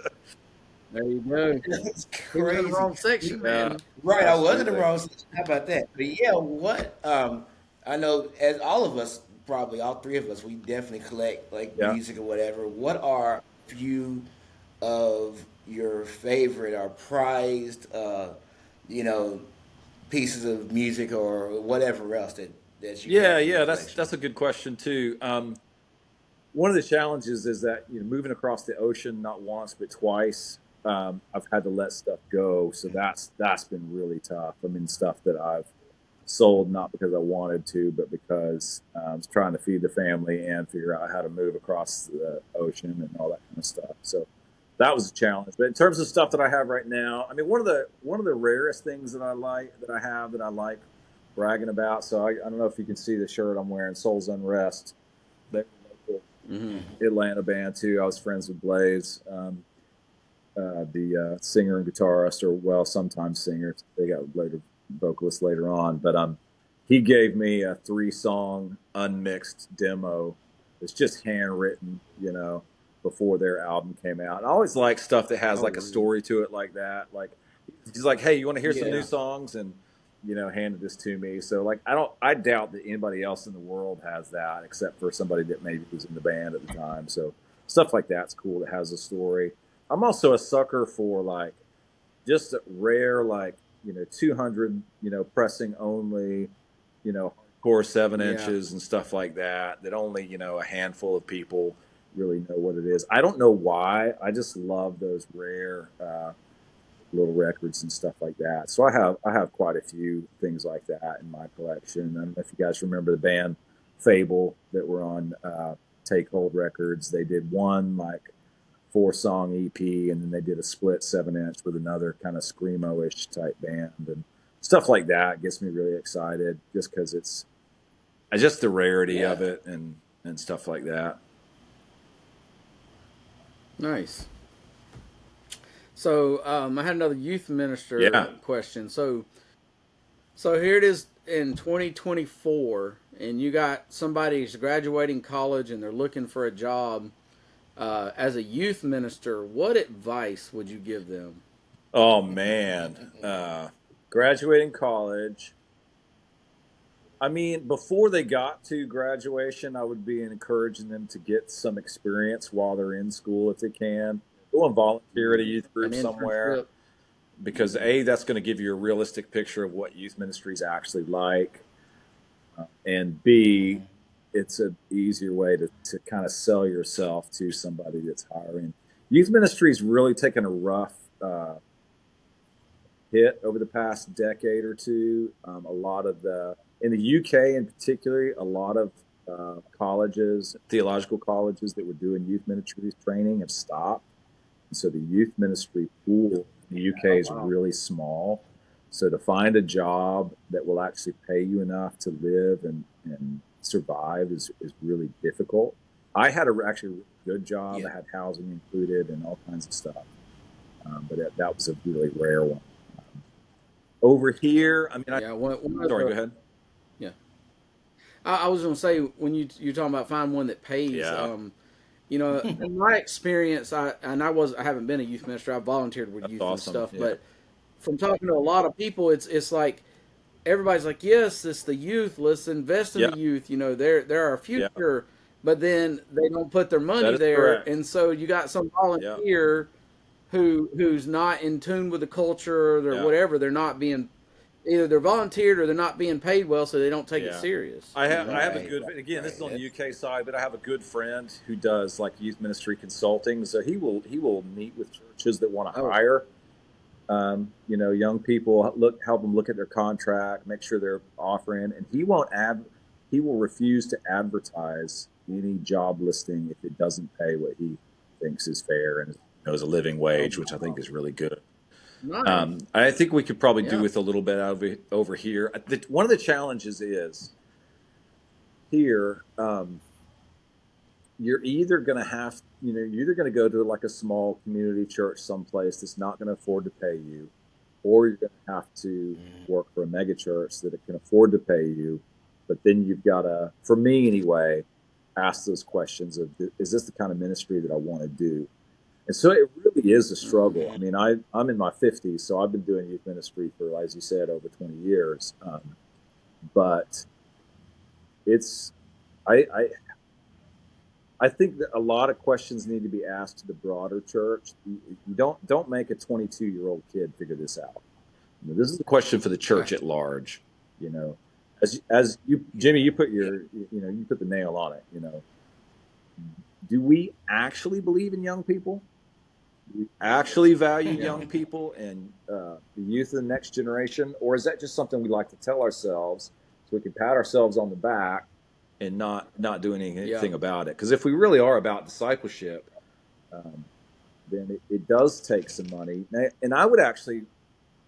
There you go. It's He was in the crazy. wrong section, Yeah. man. Right, I was in the Absolutely. wrong section. How about that? But yeah, what I know as all of us, probably all three of us, we definitely collect like Yeah. music or whatever. What are a few of your favorite or prized you know, pieces of music or whatever else that you Yeah, have in your yeah, collection? that's a good question too. One of the challenges is that moving across the ocean not once but twice, I've had to let stuff go. So that's been really tough. I mean, stuff that I've sold not because I wanted to, but because I was trying to feed the family and figure out how to move across the ocean and all that kind of stuff. So that was a challenge. But in terms of stuff that I have right now, I mean, one of the rarest things that I like bragging about. So I don't know if you can see the shirt I'm wearing, Souls Unrest. They were local Atlanta band too. I was friends with Blaze, the singer and guitarist, or well, sometimes singer. They got later vocalist later on, but he gave me a 3-song unmixed demo. It's just handwritten, before their album came out. And I always like stuff that has Oh, like a really? story to it, like that. Like he's like, "Hey, you want to hear some Yeah. new songs?" And handed this to me. So like, I doubt that anybody else in the world has that, except for somebody that maybe was in the band at the time. So stuff like that's cool. That has a story. I'm also a sucker for like just rare, like 200, pressing only, hardcore 7 inches and stuff like that. That only a handful of people really know what it is. I don't know why. I just love those rare little records and stuff like that. So I have quite a few things like that in my collection. I don't know if you guys remember the band Fable that were on Take Hold Records. They did one like 4-song EP, and then they did a split 7-inch with another kind of screamo-ish type band, and stuff like that gets me really excited just because it's just the rarity of it and stuff like that. Nice. So I had another youth minister Yeah. question. So here it is in 2024, and you got somebody who's graduating college and they're looking for a job. As a youth minister, what advice would you give them? Oh man, graduating college. I mean, before they got to graduation, I would be encouraging them to get some experience while they're in school if they can. Go and volunteer at a youth group An somewhere, internship? because A, that's going to give you a realistic picture of what youth ministry is actually like, and B, it's an easier way to kind of sell yourself to somebody that's hiring. Youth ministry has really taken a rough hit over the past decade or two. A lot of in the UK in particular, a lot of colleges, theological colleges that were doing youth ministries training have stopped. And so the youth ministry pool in the UK is really small. So to find a job that will actually pay you enough to live and survive is really difficult. I had actually a really good job. I had housing included and all kinds of stuff. But that was a really rare one. Over here, I mean, sorry, go ahead. Yeah, I was going to say, when you're talking about find one that pays. Yeah. In my experience, I haven't been a youth minister. I volunteered with youth and stuff, but from talking to a lot of people, it's like everybody's like, yes, it's the youth. Let's invest in the youth. They're our future, but then they don't put their money there, correct. and so you got some volunteer who's not in tune with the culture or whatever. They're not being, either they're volunteered or they're not being paid well, so they don't take it serious. I have a good, again, this is on the UK side, but I have a good friend who does like youth ministry consulting. So he will meet with churches that want to hire, young people, help them look at their contract, make sure they're offering, and he will refuse to advertise any job listing if it doesn't pay what he thinks is fair and is a living wage, which I think is really good. Nice. I think we could probably do with a little bit out of it over here. One of the challenges is here, you're either going to go to like a small community church someplace that's not going to afford to pay you, or you're going to have to work for a mega church that it can afford to pay you. But then you've got to, for me anyway, ask those questions of, is this the kind of ministry that I want to do? And so it really is a struggle. I mean, I'm in my 50s, so I've been doing youth ministry for, as you said, over 20 years. But it's, I think that a lot of questions need to be asked to the broader church. You don't make a 22-year-old kid figure this out. This is a question for the church at large. As you, Jimmy, you put you put the nail on it. Do we actually believe in young people? Do we actually value young people and the youth of the next generation? Or is that just something we like to tell ourselves so we can pat ourselves on the back and not do anything about it? Because if we really are about discipleship, then it does take some money. And I would actually,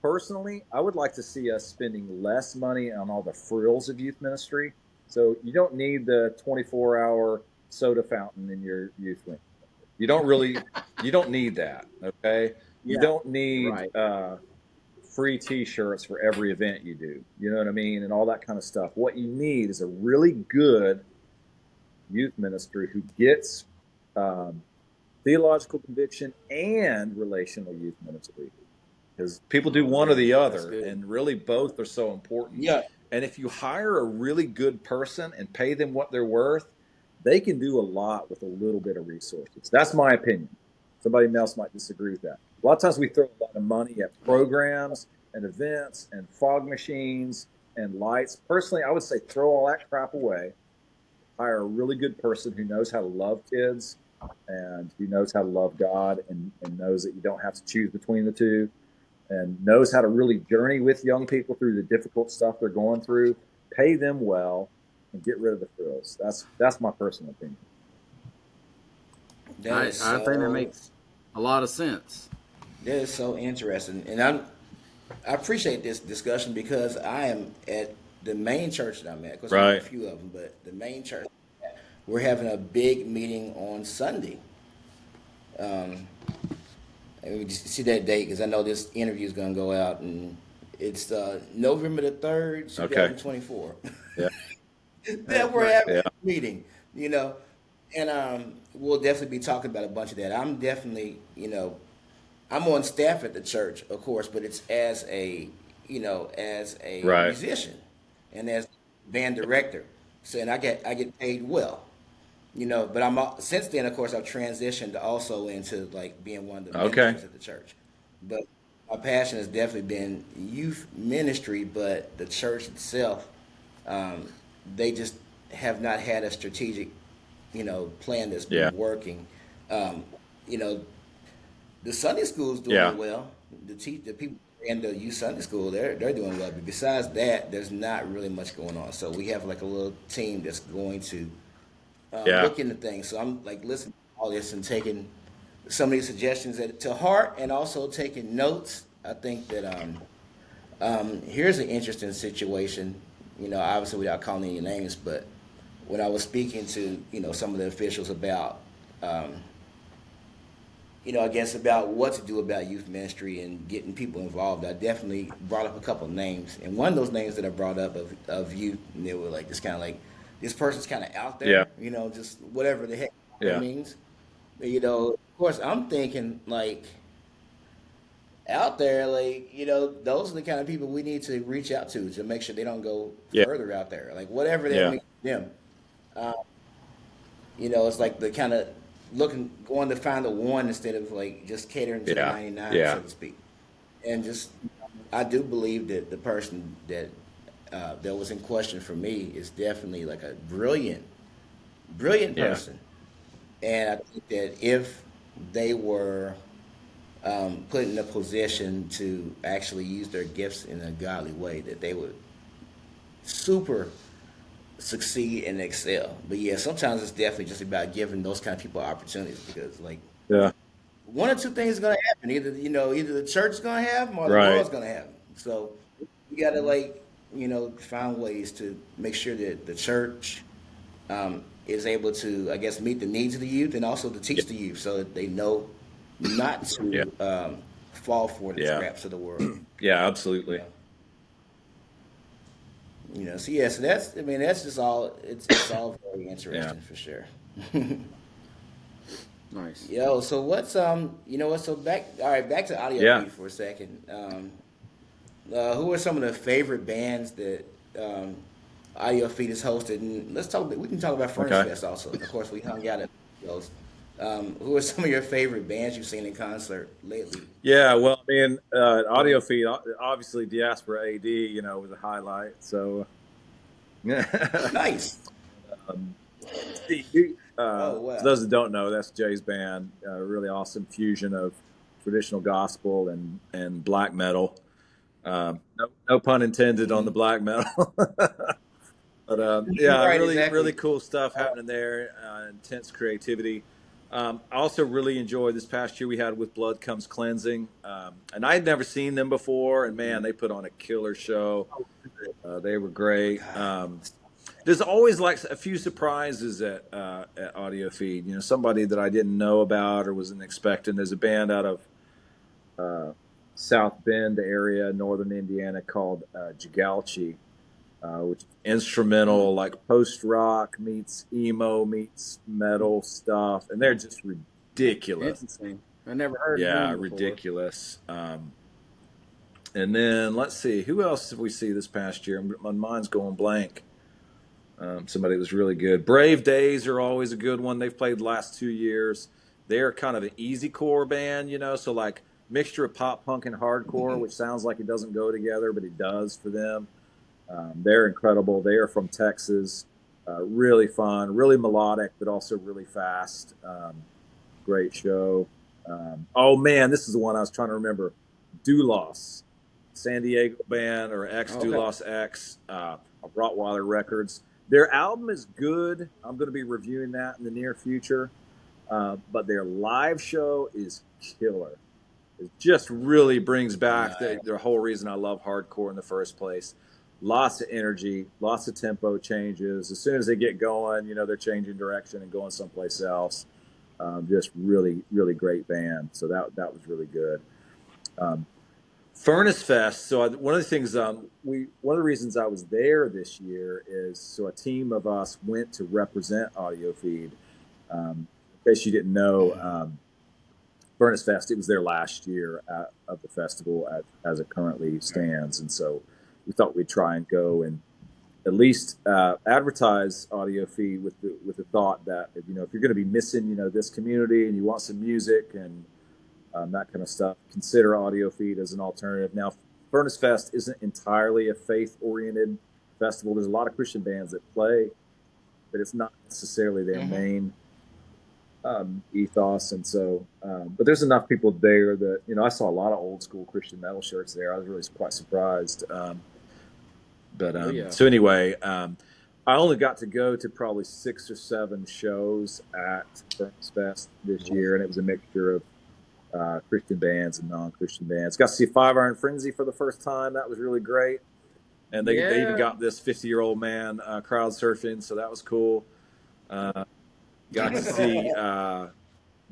personally, I would like to see us spending less money on all the frills of youth ministry. So you don't need the 24-hour soda fountain in your youth wing. You don't really, you don't need that. Okay. You Yeah. don't need Right. free T-shirts for every event you do. You know what I mean, and all that kind of stuff. What you need is a really good youth minister who gets um, theological conviction and relational youth ministry, because people do Oh one or man, the that's other, good. and really both are so important. Yeah. And if you hire a really good person and pay them what they're worth, they can do a lot with a little bit of resources. That's my opinion. Somebody else might disagree with that. A lot of times we throw a lot of money at programs and events and fog machines and lights. Personally, I would say throw all that crap away. Hire a really good person who knows how to love kids and who knows how to love God, and knows that you don't have to choose between the two, and knows how to really journey with young people through the difficult stuff they're going through. Pay them well and get rid of the frills. That's my personal opinion. That is I think that so makes a lot of sense. that is so interesting, and I appreciate this discussion because I am at the main church that I'm at. Of course, I'm at a Right. few of them, but the main church, we're having a big meeting on Sunday. Um, and we just see that date because I know this interview is going to go out, and it's November the 3rd, Okay. 2024. Yeah. That we're having Yeah. a meeting, and we'll definitely be talking about a bunch of that. I'm definitely, I'm on staff at the church, of course, but it's as a Right. musician and as band director. So, and I get paid well, But since then, of course, I've transitioned also into like being one of the Okay. ministers at the church. But my passion has definitely been youth ministry, but the church itself, um, they just have not had a strategic, plan that's Yeah. been working. Um, you know, the Sunday school's doing Yeah. well. The people in the youth Sunday school, they're doing well. But besides that, there's not really much going on. So we have like a little team that's going to Yeah. look into things. So I'm like listening to all this and taking some of these suggestions to heart, and also taking notes. I think that here's an interesting situation. Obviously without calling any names, but when I was speaking to some of the officials about um, I guess about what to do about youth ministry and getting people involved, I definitely brought up a couple of names. And one of those names that I brought up of youth, and they were like, this kind of like, this person's kind of out Yeah. there, just whatever the heck that Yeah. means. Of course, I'm thinking like out there, like, those are the kind of people we need to reach out to make sure they don't go Yeah. further out there. Like whatever that Yeah. means to them. Uh, it's like the kind of going to find the one instead of like just catering to the Yeah. 99, Yeah. so to speak. And just, I do believe that the person that was in question for me is definitely like a brilliant Yeah. person. And I think that if they were put in a position to actually use their gifts in a godly way, that they would super succeed and excel. But yeah, sometimes it's definitely just about giving those kind of people opportunities, because like Yeah. one or two things is gonna happen. Either the church is gonna have them or the Right. world's gonna have them. So you gotta like find ways to make sure that the church is able to, I guess, meet the needs of the youth, and also to teach the youth so that they know not Yeah. to fall for the Yeah. scraps of the world. Yeah. Absolutely. So yeah, so that's just all. It's all very interesting Yeah. for sure. Nice. Yo, so what's So back to audio Yeah. feed for a second. Who are some of the favorite bands that audio feed has hosted? And we can talk about Furnace Okay. Fest also. Of course, we hung out at those. Who are some of your favorite bands you've seen in concert lately? Yeah. Well, I mean, audio feed, obviously Diaspora AD, was a highlight. So, Nice. um, Oh for wow. those that don't know, that's Jay's band. A really awesome fusion of traditional gospel and black metal. No pun intended on the black metal. But yeah, Right, really, exactly. really cool stuff happening there. Intense creativity. I also really enjoyed this past year we had with Blood Comes Cleansing. And I had never seen them before. And man, they put on a killer show. They were great. there's always like a few surprises at Audio Feed. You know, somebody that I didn't know about or wasn't expecting. There's a band out of uh, South Bend area, northern Indiana, called Jigalchi, which is instrumental, like post rock meets emo meets metal stuff, and they're just ridiculous. Interesting. I never heard of Yeah, them before. ridiculous. And then let's see, who else did we see this past year? My mind's going blank. Somebody that was really good. Brave Days are always a good one. They've played the last 2 years. They're kind of an easy core band, you know, so like mixture of pop punk and hardcore, which sounds like it doesn't go together, but it does for them. They're incredible. They are from Texas. Really fun, really melodic, but also really fast. Great show. Oh man, this is the one I was trying to remember. Doulos, San Diego band, or ex Okay. Doulos X, Rottweiler Records. Their album is good. I'm going to be reviewing that in the near future. But their live show is killer. It just really brings back the whole reason I love hardcore in the first place. Lots of energy, lots of tempo changes. As soon as they get going, you know, they're changing direction and going someplace else. Just really, really great band. So that was really good. Furnace Fest. So one of the things one of the reasons I was there this year is so a team of us went to represent Audio Feed. In case you didn't know, Furnace Fest, it was their last year of the festival as it currently stands, and so we thought we'd try and go and at least advertise Audio Feed with the thought that, you know, if you're going to be missing, you know, this community and you want some music and that kind of stuff, consider Audio Feed as an alternative. Now, Furnace Fest isn't entirely a faith-oriented festival. There's a lot of Christian bands that play, but it's not necessarily their main ethos. And so, but there's enough people there that, you know, I saw a lot of old school Christian metal shirts there. I was really quite surprised. So anyway, I only got to go to probably 6 or 7 shows at Furnace Fest this year, and it was a mixture of Christian bands and non-Christian bands. Got to see Five Iron Frenzy for the first time. That was really great. And they even got this 50-year-old man crowd surfing, so that was cool. Got to see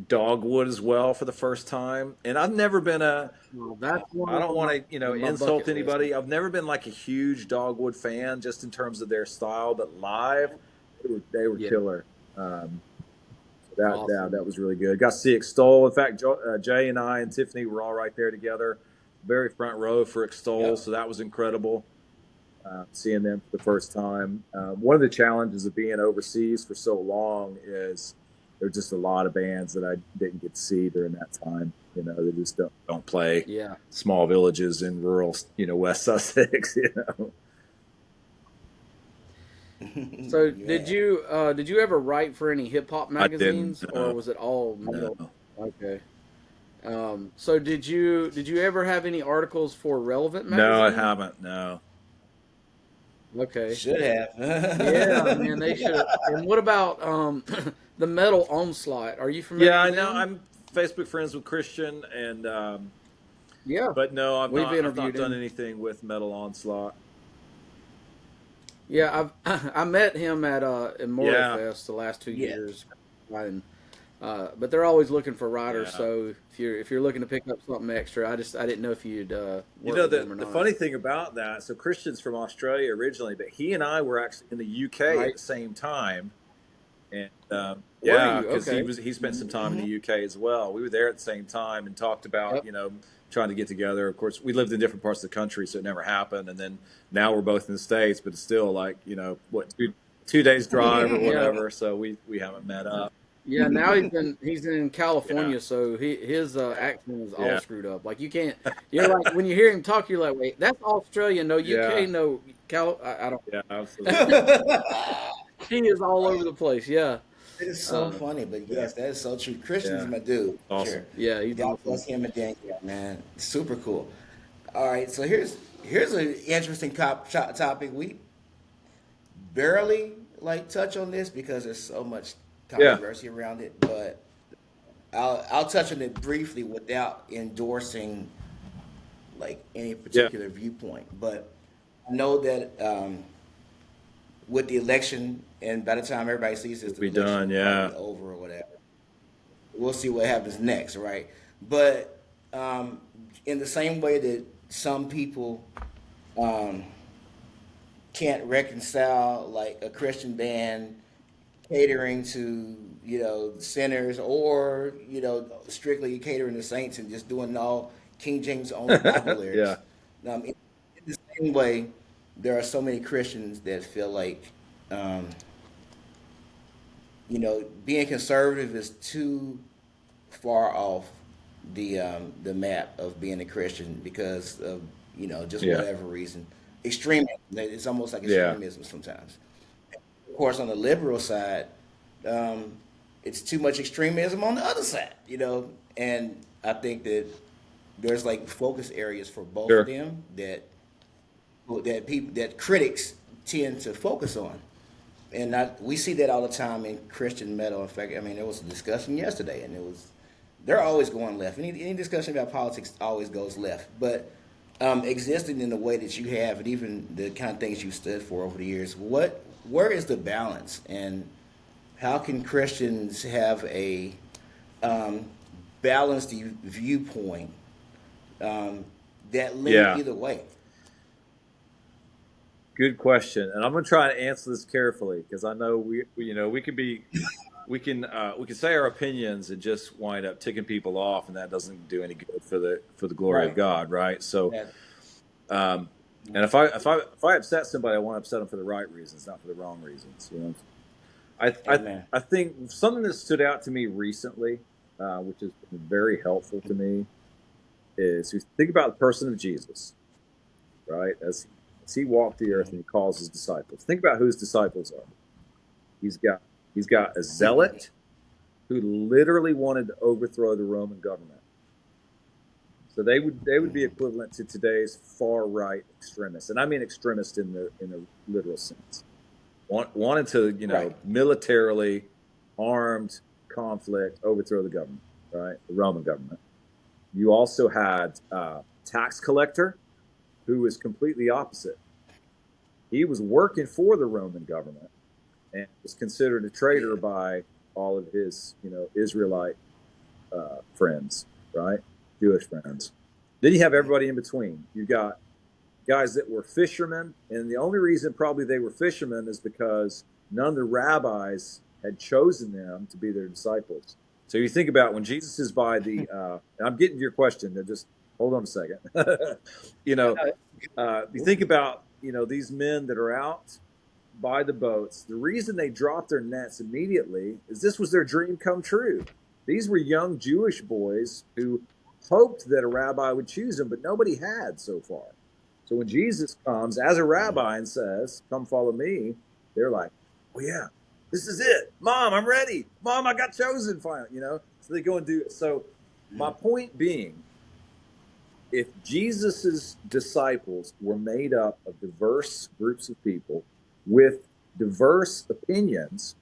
Dogwood as well for the first time. And I've never been I don't want to, you know, insult anybody. I've never been like a huge Dogwood fan just in terms of their style, but live, they were killer. That was really good. Got to see Extol. In fact, Jay and I and Tiffany were all right there together, very front row for Extol, so that was incredible. Seeing them for the first time. One of the challenges of being overseas for so long is there's just a lot of bands that I didn't get to see during that time. You know, they just don't play small villages in rural, you know, West Sussex. You know. So did you ever write for any hip hop magazines, or was it all metal? No. Okay. So did you ever have any articles for Relevant magazine? No, I haven't. No. Okay. Should have. Yeah, man, they should. And what about the Metal Onslaught? Are you familiar? Yeah, I with know. them? I'm Facebook friends with Christian, and but no, I've not done anything with Metal Onslaught. Yeah, I met him at Immortal Fest the last 2 years, and, but they're always looking for writers. Yeah. So if you're looking to pick up something extra, I didn't know if you'd work You know, with them or the not. funny thing about that, so Christian's from Australia originally, but he and I were actually in the UK at the same time. And because he spent some time in the UK as well. We were there at the same time and talked about, you know, trying to get together. Of course, we lived in different parts of the country, so it never happened. And then now we're both in the States, but it's still like, you know, what, 2 days drive or whatever. So we haven't met up. Yeah, now he's in California, so his accent is all screwed up. Like you can't. You're like when you hear him talk, you're like, wait, that's Australian, no UK, no Cal. I don't. Yeah, absolutely. He is all over the place. Yeah. It is so funny, but yes, that is so true. Christian's my dude. Awesome. Sure. Yeah, he's God awesome. bless him and Dan, man. Super cool. All right, so here's an interesting topic. We barely touch on this because there's so much controversy around it, but I'll touch on it briefly without endorsing any particular viewpoint. But I know that with the election, and by the time everybody sees this, the Be election done, will yeah. probably be over or whatever. We'll see what happens next, right? But in the same way that some people um, can't reconcile like a Christian band catering to sinners, or strictly catering to saints and just doing all King James only Bible Yeah. lyrics. In the same way, there are so many Christians that feel like um, being conservative is too far off the map of being a Christian because of just Yeah. whatever reason. Extremism. It's almost like Yeah. extremism sometimes. Of course, on the liberal side, um, it's too much extremism on the other side, And I think that there's like focus areas for both of Sure. them that critics tend to focus on. And we see that all the time in Christian metal. In fact, I mean, there was a discussion yesterday, and they're always going left. Any discussion about politics always goes left. But existing in the way that you have, and even the kind of things you stood for over the years, where is the balance, and how can Christians have a balanced viewpoint that lean Yeah. either way? Good question, and I'm going to try to answer this carefully because I know we can say our opinions and just wind up ticking people off, and that doesn't do any good for the glory of Right. God, right? So, That, and if I upset somebody, I want to upset them for the right reasons, not for the wrong reasons. Amen. I think something that stood out to me recently, which has been very helpful to me, is you think about the person of Jesus, right? As he walked the earth and he calls his disciples. Think about who his disciples are. He's got a zealot who literally wanted to overthrow the Roman government. So they would be equivalent to today's far right extremists, and I mean extremist in the literal sense. Wanted to Right. militarily armed conflict overthrow the government, right? The Roman government. You also had tax collector, who was completely opposite. He was working for the Roman government and was considered a traitor by all of his, Israelite friends, right? Jewish friends. Then you have everybody in between. You got guys that were fishermen, and the only reason probably they were fishermen is because none of the rabbis had chosen them to be their disciples. So you think about when Jesus is by the, and I'm getting to your question, just hold on a second. You think about, these men that are out by the boats. The reason they dropped their nets immediately is this was their dream come true. These were young Jewish boys who hoped that a rabbi would choose them, but nobody had so far. So when Jesus comes as a rabbi and says, "Come follow me," they're like, "Oh yeah, this is it. Mom, I'm ready. Mom, I got chosen finally." So they go and do it. So my point being, if Jesus's disciples were made up of diverse groups of people with diverse opinions,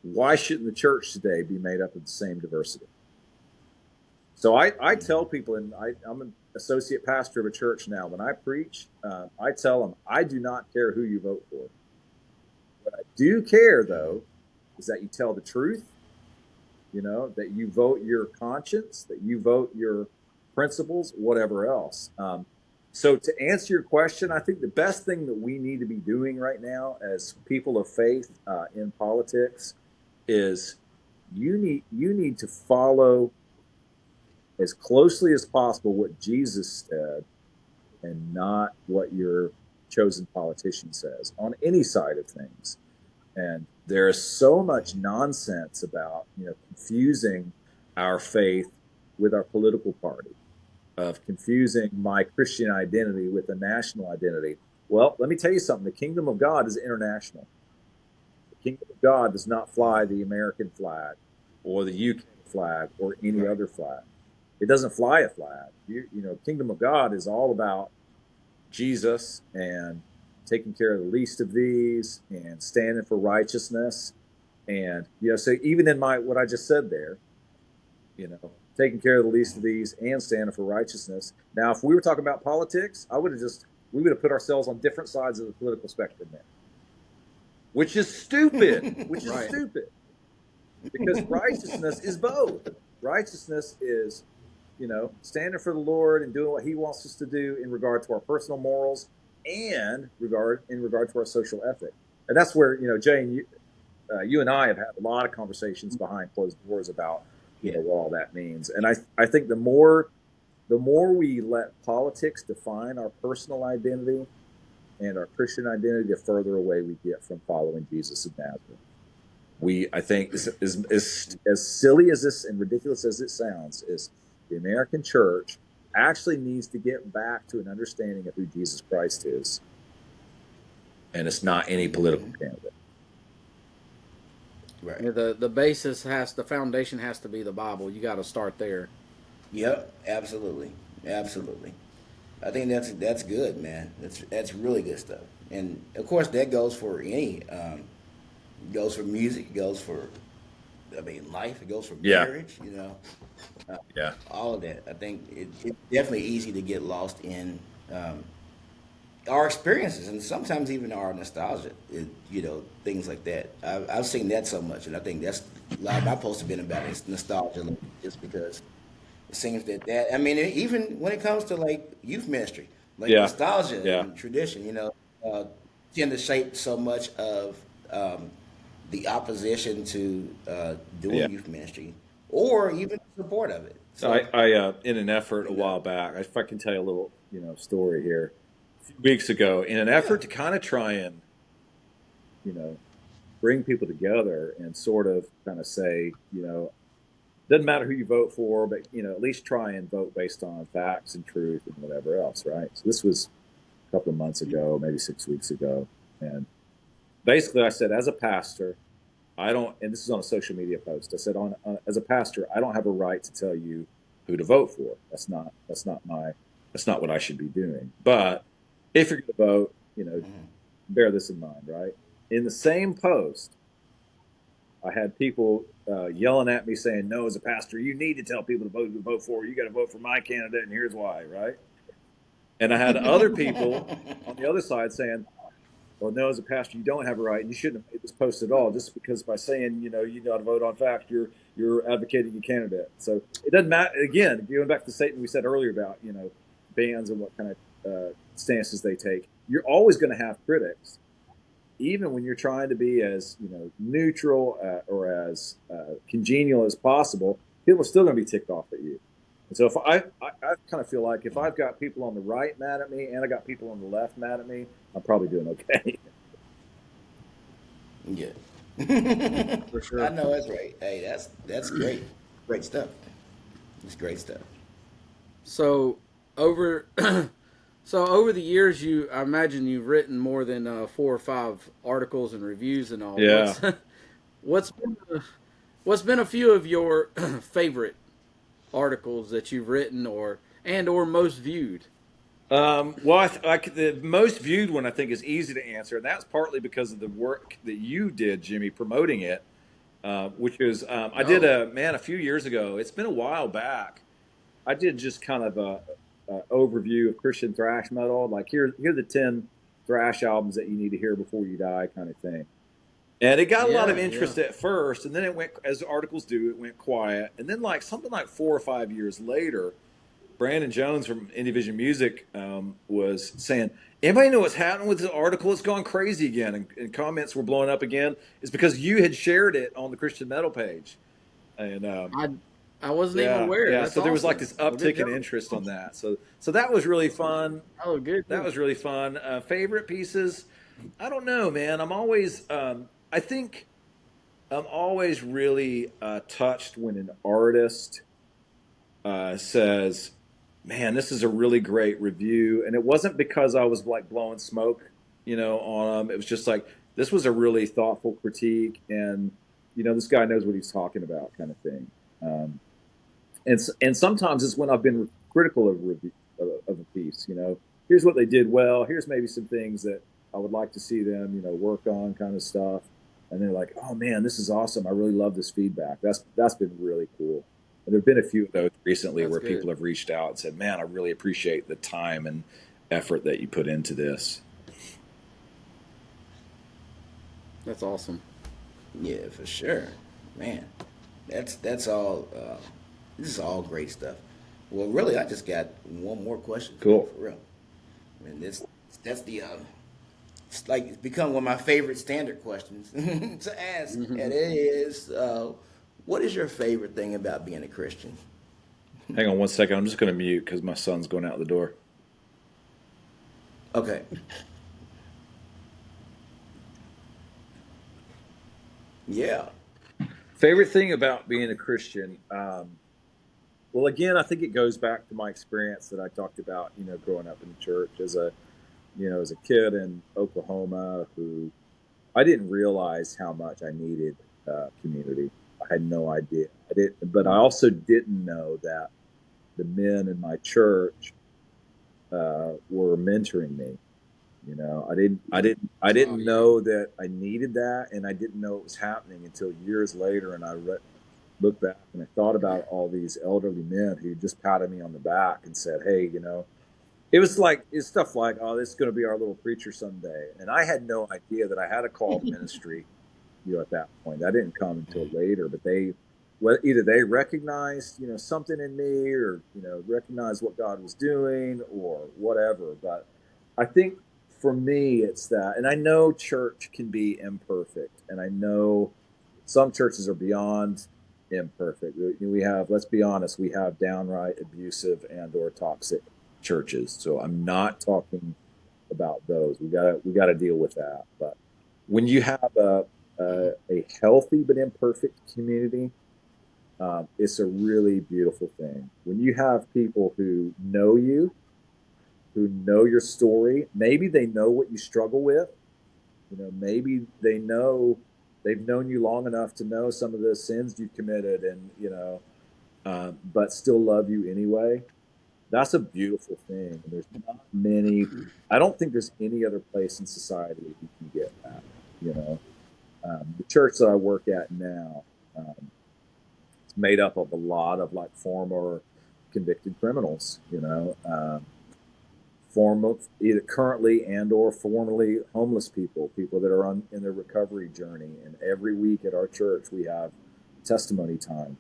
why shouldn't the church today be made up of the same diversity? So I tell people, and I'm an associate pastor of a church now. When I preach, I tell them, I do not care who you vote for. What I do care, though, is that you tell the truth, that you vote your conscience, that you vote your principles, whatever else. So to answer your question, I think the best thing that we need to be doing right now as people of faith in politics is you need to follow as closely as possible what Jesus said and not what your chosen politician says on any side of things. And there is so much nonsense about confusing our faith with our political party, of confusing my Christian identity with a national identity. Well, let me tell you something. The kingdom of God is international. The kingdom of God does not fly the American flag or the UK flag or any other flag. It doesn't fly a flag. Kingdom of God is all about Jesus and taking care of the least of these and standing for righteousness. And, so even in what I just said there, taking care of the least of these and standing for righteousness. Now, if we were talking about politics, we would have put ourselves on different sides of the political spectrum there. which is stupid, which is Right. stupid because righteousness is both. Righteousness is, standing for the Lord and doing what He wants us to do in regard to our personal morals and in regard to our social ethic. And that's where, Jane, you and I have had a lot of conversations behind closed doors about, Yeah. what all that means. And I think the more we let politics define our personal identity and our Christian identity, the further away we get from following Jesus of Nazareth. I think, as silly as this and ridiculous as it sounds, is the American church actually needs to get back to an understanding of who Jesus Christ is, and it's not any political candidate. Right. Yeah, the foundation has to be the Bible. You got to start there. Yep. Absolutely. Absolutely. I think that's good, man. That's really good stuff. And of course, that goes for any. Goes for music. Goes for, I mean, life. It goes for Yeah. marriage. Yeah. All of that. I think it's definitely easy to get lost in our experiences and sometimes even our nostalgia. Things like that. I've seen that so much, and I think that's a lot of my posts have been about is nostalgia, just because it seems that I mean, even when it comes to like youth ministry, like Yeah. nostalgia Yeah. and tradition, tend to shape so much of the opposition to doing Yeah. youth ministry or even support of it. So I in an effort a you know, while back, if I can tell you a little, story here. A few weeks ago, in an yeah, effort to kind of try and, you know, bring people together and sort of kind of say, doesn't matter who you vote for, but at least try and vote based on facts and truth and whatever else, right? So this was a couple of months ago, maybe 6 weeks ago, and basically I said, as a pastor, I don't, and this is on a social media post. I said, as a pastor, I don't have a right to tell you who to vote for. That's not what I should be doing. But if you're going to vote, bear this in mind, right? In the same post, I had people yelling at me saying, "No, as a pastor, you need to tell people to vote who to vote for. You got to vote for my candidate, and here's why," right? And I had other people on the other side saying, "Well, no, as a pastor, you don't have a right, and you shouldn't have made this post at all, just because by saying, you got to vote on fact, you're advocating a candidate." So it doesn't matter. Again, going back to the statement we said earlier about bands and what kind of stances they take, you're always going to have critics, even when you're trying to be as neutral or as congenial as possible. People are still going to be ticked off at you. And so if I kind of feel like if I've got people on the right mad at me and I got people on the left mad at me, I'm probably doing okay. yeah. For sure. I know that's right. Hey, that's great. Great stuff. It's great stuff. So over so over the years, I imagine you've written more than 4 or 5 articles and reviews and all. Yeah. What's been what's been a few of your favorite articles that you've written or most viewed? Well, the most viewed one I think is easy to answer, and that's partly because of the work that you did, Jimmy, promoting it. Which is I did a few years ago. It's been a while back. I did just kind of a overview of Christian thrash metal. Like here are the 10 thrash albums that you need to hear before you die, kind of thing. And it got a lot of interest at first, and then it went, as articles do, it went quiet. And then something like 4 or 5 years later, Brandon Jones from Indie Vision Music was saying, "Anybody know what's happening with this article? It's gone crazy again." And comments were blowing up again. It's because you had shared it on the Christian Metal page. And I wasn't even aware. Yeah, That's so there was awesome. like this uptick in interest on that. So that was really fun. Oh, good. That was really fun. Favorite pieces? I don't know, man. I think I'm always really touched when an artist says, "Man, this is a really great review," and it wasn't because I was like blowing smoke, on them. It was just like this was a really thoughtful critique, and this guy knows what he's talking about, kind of thing. And sometimes it's when I've been critical of a piece. Here's what they did well. Here's maybe some things that I would like to see them, work on, kind of stuff. And they're like, "Oh man, this is awesome. I really love this feedback." That's been really cool. And there've been a few of those recently where people have reached out and said, "Man, I really appreciate the time and effort that you put into this." That's awesome. Yeah, for sure, man. That's all. This is all great stuff. Well, really, I just got one more question for you, Cool. for real. I mean, this that's the it's like it's become one of my favorite standard questions to ask, and it is, what is your favorite thing about being a Christian? Hang on one second. I'm just going to mute because my son's going out the door. Okay. Yeah. Favorite thing about being a Christian? Well, again, I think it goes back to my experience that I talked about, growing up in the church as a kid in Oklahoma who I didn't realize how much I needed community. I had no idea. I did, but I also didn't know that the men in my church were mentoring me. I Oh didn't yeah. know that I needed that, and I didn't know it was happening until years later. And looked back and I thought about all these elderly men who just patted me on the back and said, "Hey, it's stuff like, oh, this is going to be our little preacher someday." And I had no idea that I had a call to ministry, at that point. That didn't come until later, but either they recognized, something in me or, recognized what God was doing or whatever. But I think for me, it's that, and I know church can be imperfect, and I know some churches are beyond imperfect. Let's be honest, we have downright abusive and or toxic churches. So I'm not talking about those. We gotta deal with that. But when you have a healthy but imperfect community, it's a really beautiful thing. When you have people who know you, who know your story, maybe they know what you struggle with. Maybe they've known you long enough to know some of the sins you've committed, and but still love you anyway. That's a beautiful thing. There's not many. I don't think there's any other place in society that you can get that. You know, the church that I work at now, it's made up of a lot of like former convicted criminals. Former either currently and or formerly homeless people that are in their recovery journey. And every week at our church we have testimony time,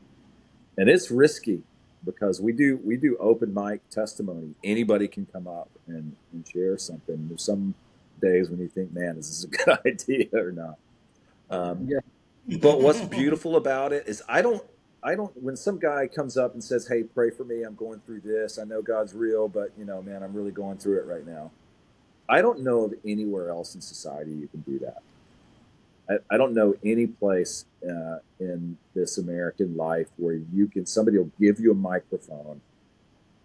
and it's risky because we do open mic testimony. Anybody can come up and share something. There's some days when you think, man, is this a good idea or not? Um, Yeah. but what's beautiful about it is I don't when some guy comes up and says, "Hey, pray for me. I'm going through this. I know God's real, but man, I'm really going through it right now." I don't know of anywhere else in society you can do that. I don't know any place in this American life where somebody will give you a microphone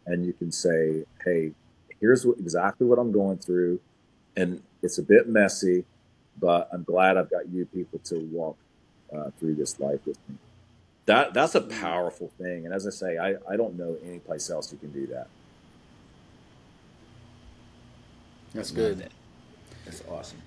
and you can say, "Hey, here's exactly what I'm going through, and it's a bit messy, but I'm glad I've got you people to walk through this life with me." That's a Mm, powerful thing, and as I say, I don't know any place else you can do that. that's Love good. that. That's awesome.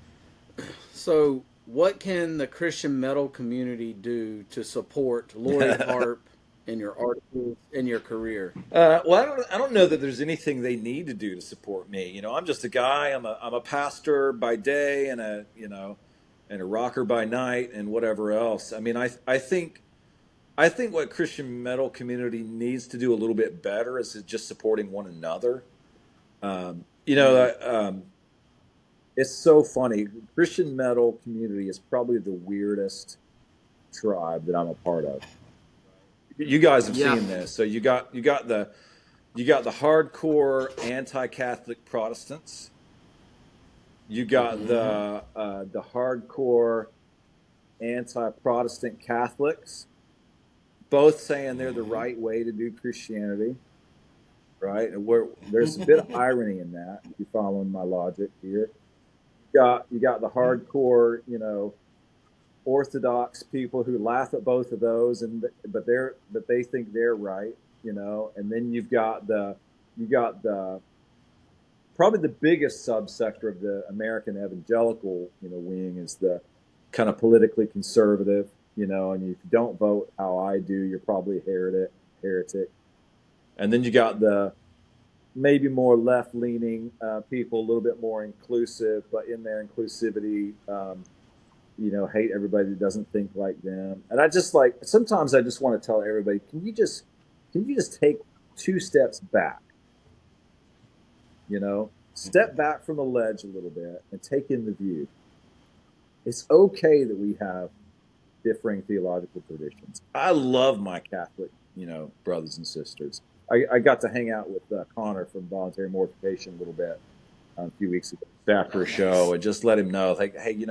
So, what can the Christian metal community do to support Loyd Harp in your articles in your career? Well, I don't know that there's anything they need to do to support me. I'm just a guy. I'm a pastor by day and a rocker by night and whatever else. I mean, I think what Christian metal community needs to do a little bit better is just supporting one another. Mm, It's so funny. Christian metal community is probably the weirdest tribe that I'm a part of. You guys have yeah. seen this. So you got the hardcore anti-Catholic Protestants. You got Hmm. the hardcore anti-Protestant Catholics, both saying they're the right way to do Christianity, right? And there's a bit of irony in that, if you're following my logic here. You got the hardcore, Orthodox people who laugh at both of those, but they think they're right, and then you got the probably the biggest subsector of the American evangelical, wing is the kind of politically conservative, and if you don't vote how I do, you're probably a heretic. And then you got the maybe more left leaning people, a little bit more inclusive, but in their inclusivity, hate everybody that doesn't think like them. And I just like sometimes I just want to tell everybody, can you just take 2 steps back? Step back from the ledge a little bit and take in the view. It's okay that we have differing theological traditions. I love my Catholic, brothers and sisters. I got to hang out with Connor from Voluntary Mortification a little bit a few weeks ago after a show, and just let him know, like, hey, I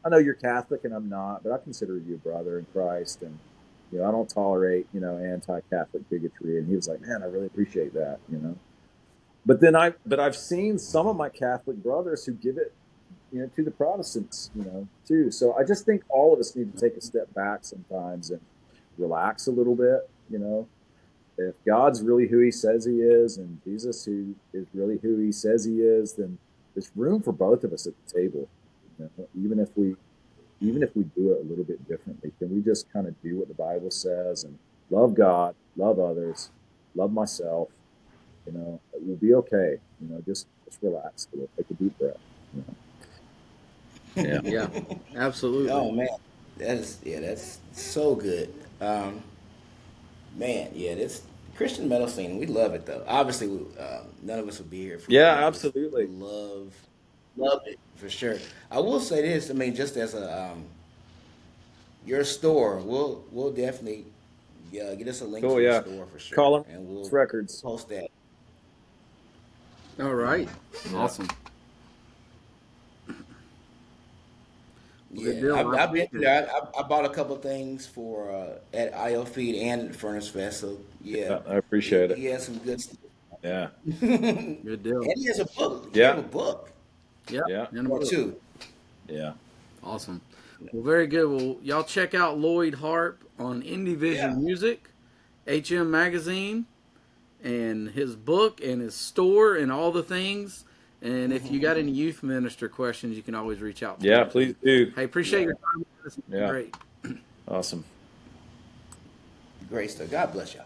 know you're Catholic and I'm not, but I consider you a brother in Christ, and I don't tolerate anti-Catholic bigotry. And he was like, man, I really appreciate that. But I've seen some of my Catholic brothers who give it, to the Protestants, too. So I just think all of us need to take a step back sometimes and relax a little bit. If God's really who he says he is, and Jesus who is really who he says he is, then there's room for both of us at the table. Even if we do it a little bit differently, can we just kind of do what the Bible says and love God, love others, love myself? We'll be okay. Just relax a little, take a deep breath. Yeah, yeah, absolutely. Oh man, that's so good. Man, yeah, this Christian metal scene, we love it though. Obviously, none of us would be here if we Yeah, didn't. absolutely. Love it for sure. I will say this. I mean, just as a your store, we'll definitely get us a link Cool, to your yeah. store for sure, Call 'em and we'll records. post that. All right, Yeah. awesome. Good Yeah, deal. I've been there. I bought a couple things for at IO Feed and Furnace Fest. So yeah, I appreciate he it. has some good stuff. Yeah. And Good deal. he has a book. He Yeah. have a book Yeah, Yeah. and a or book. two. Yeah. Awesome. Well, very good. Well, y'all check out Loyd Harp on Indie Vision Yeah. Music, HM Magazine, and his book and his store and all the things. And if you got any youth minister questions, you can always reach out to Yeah, me. please do. Hey, appreciate your time. This has been Yeah. great. Awesome. Great stuff. God bless y'all.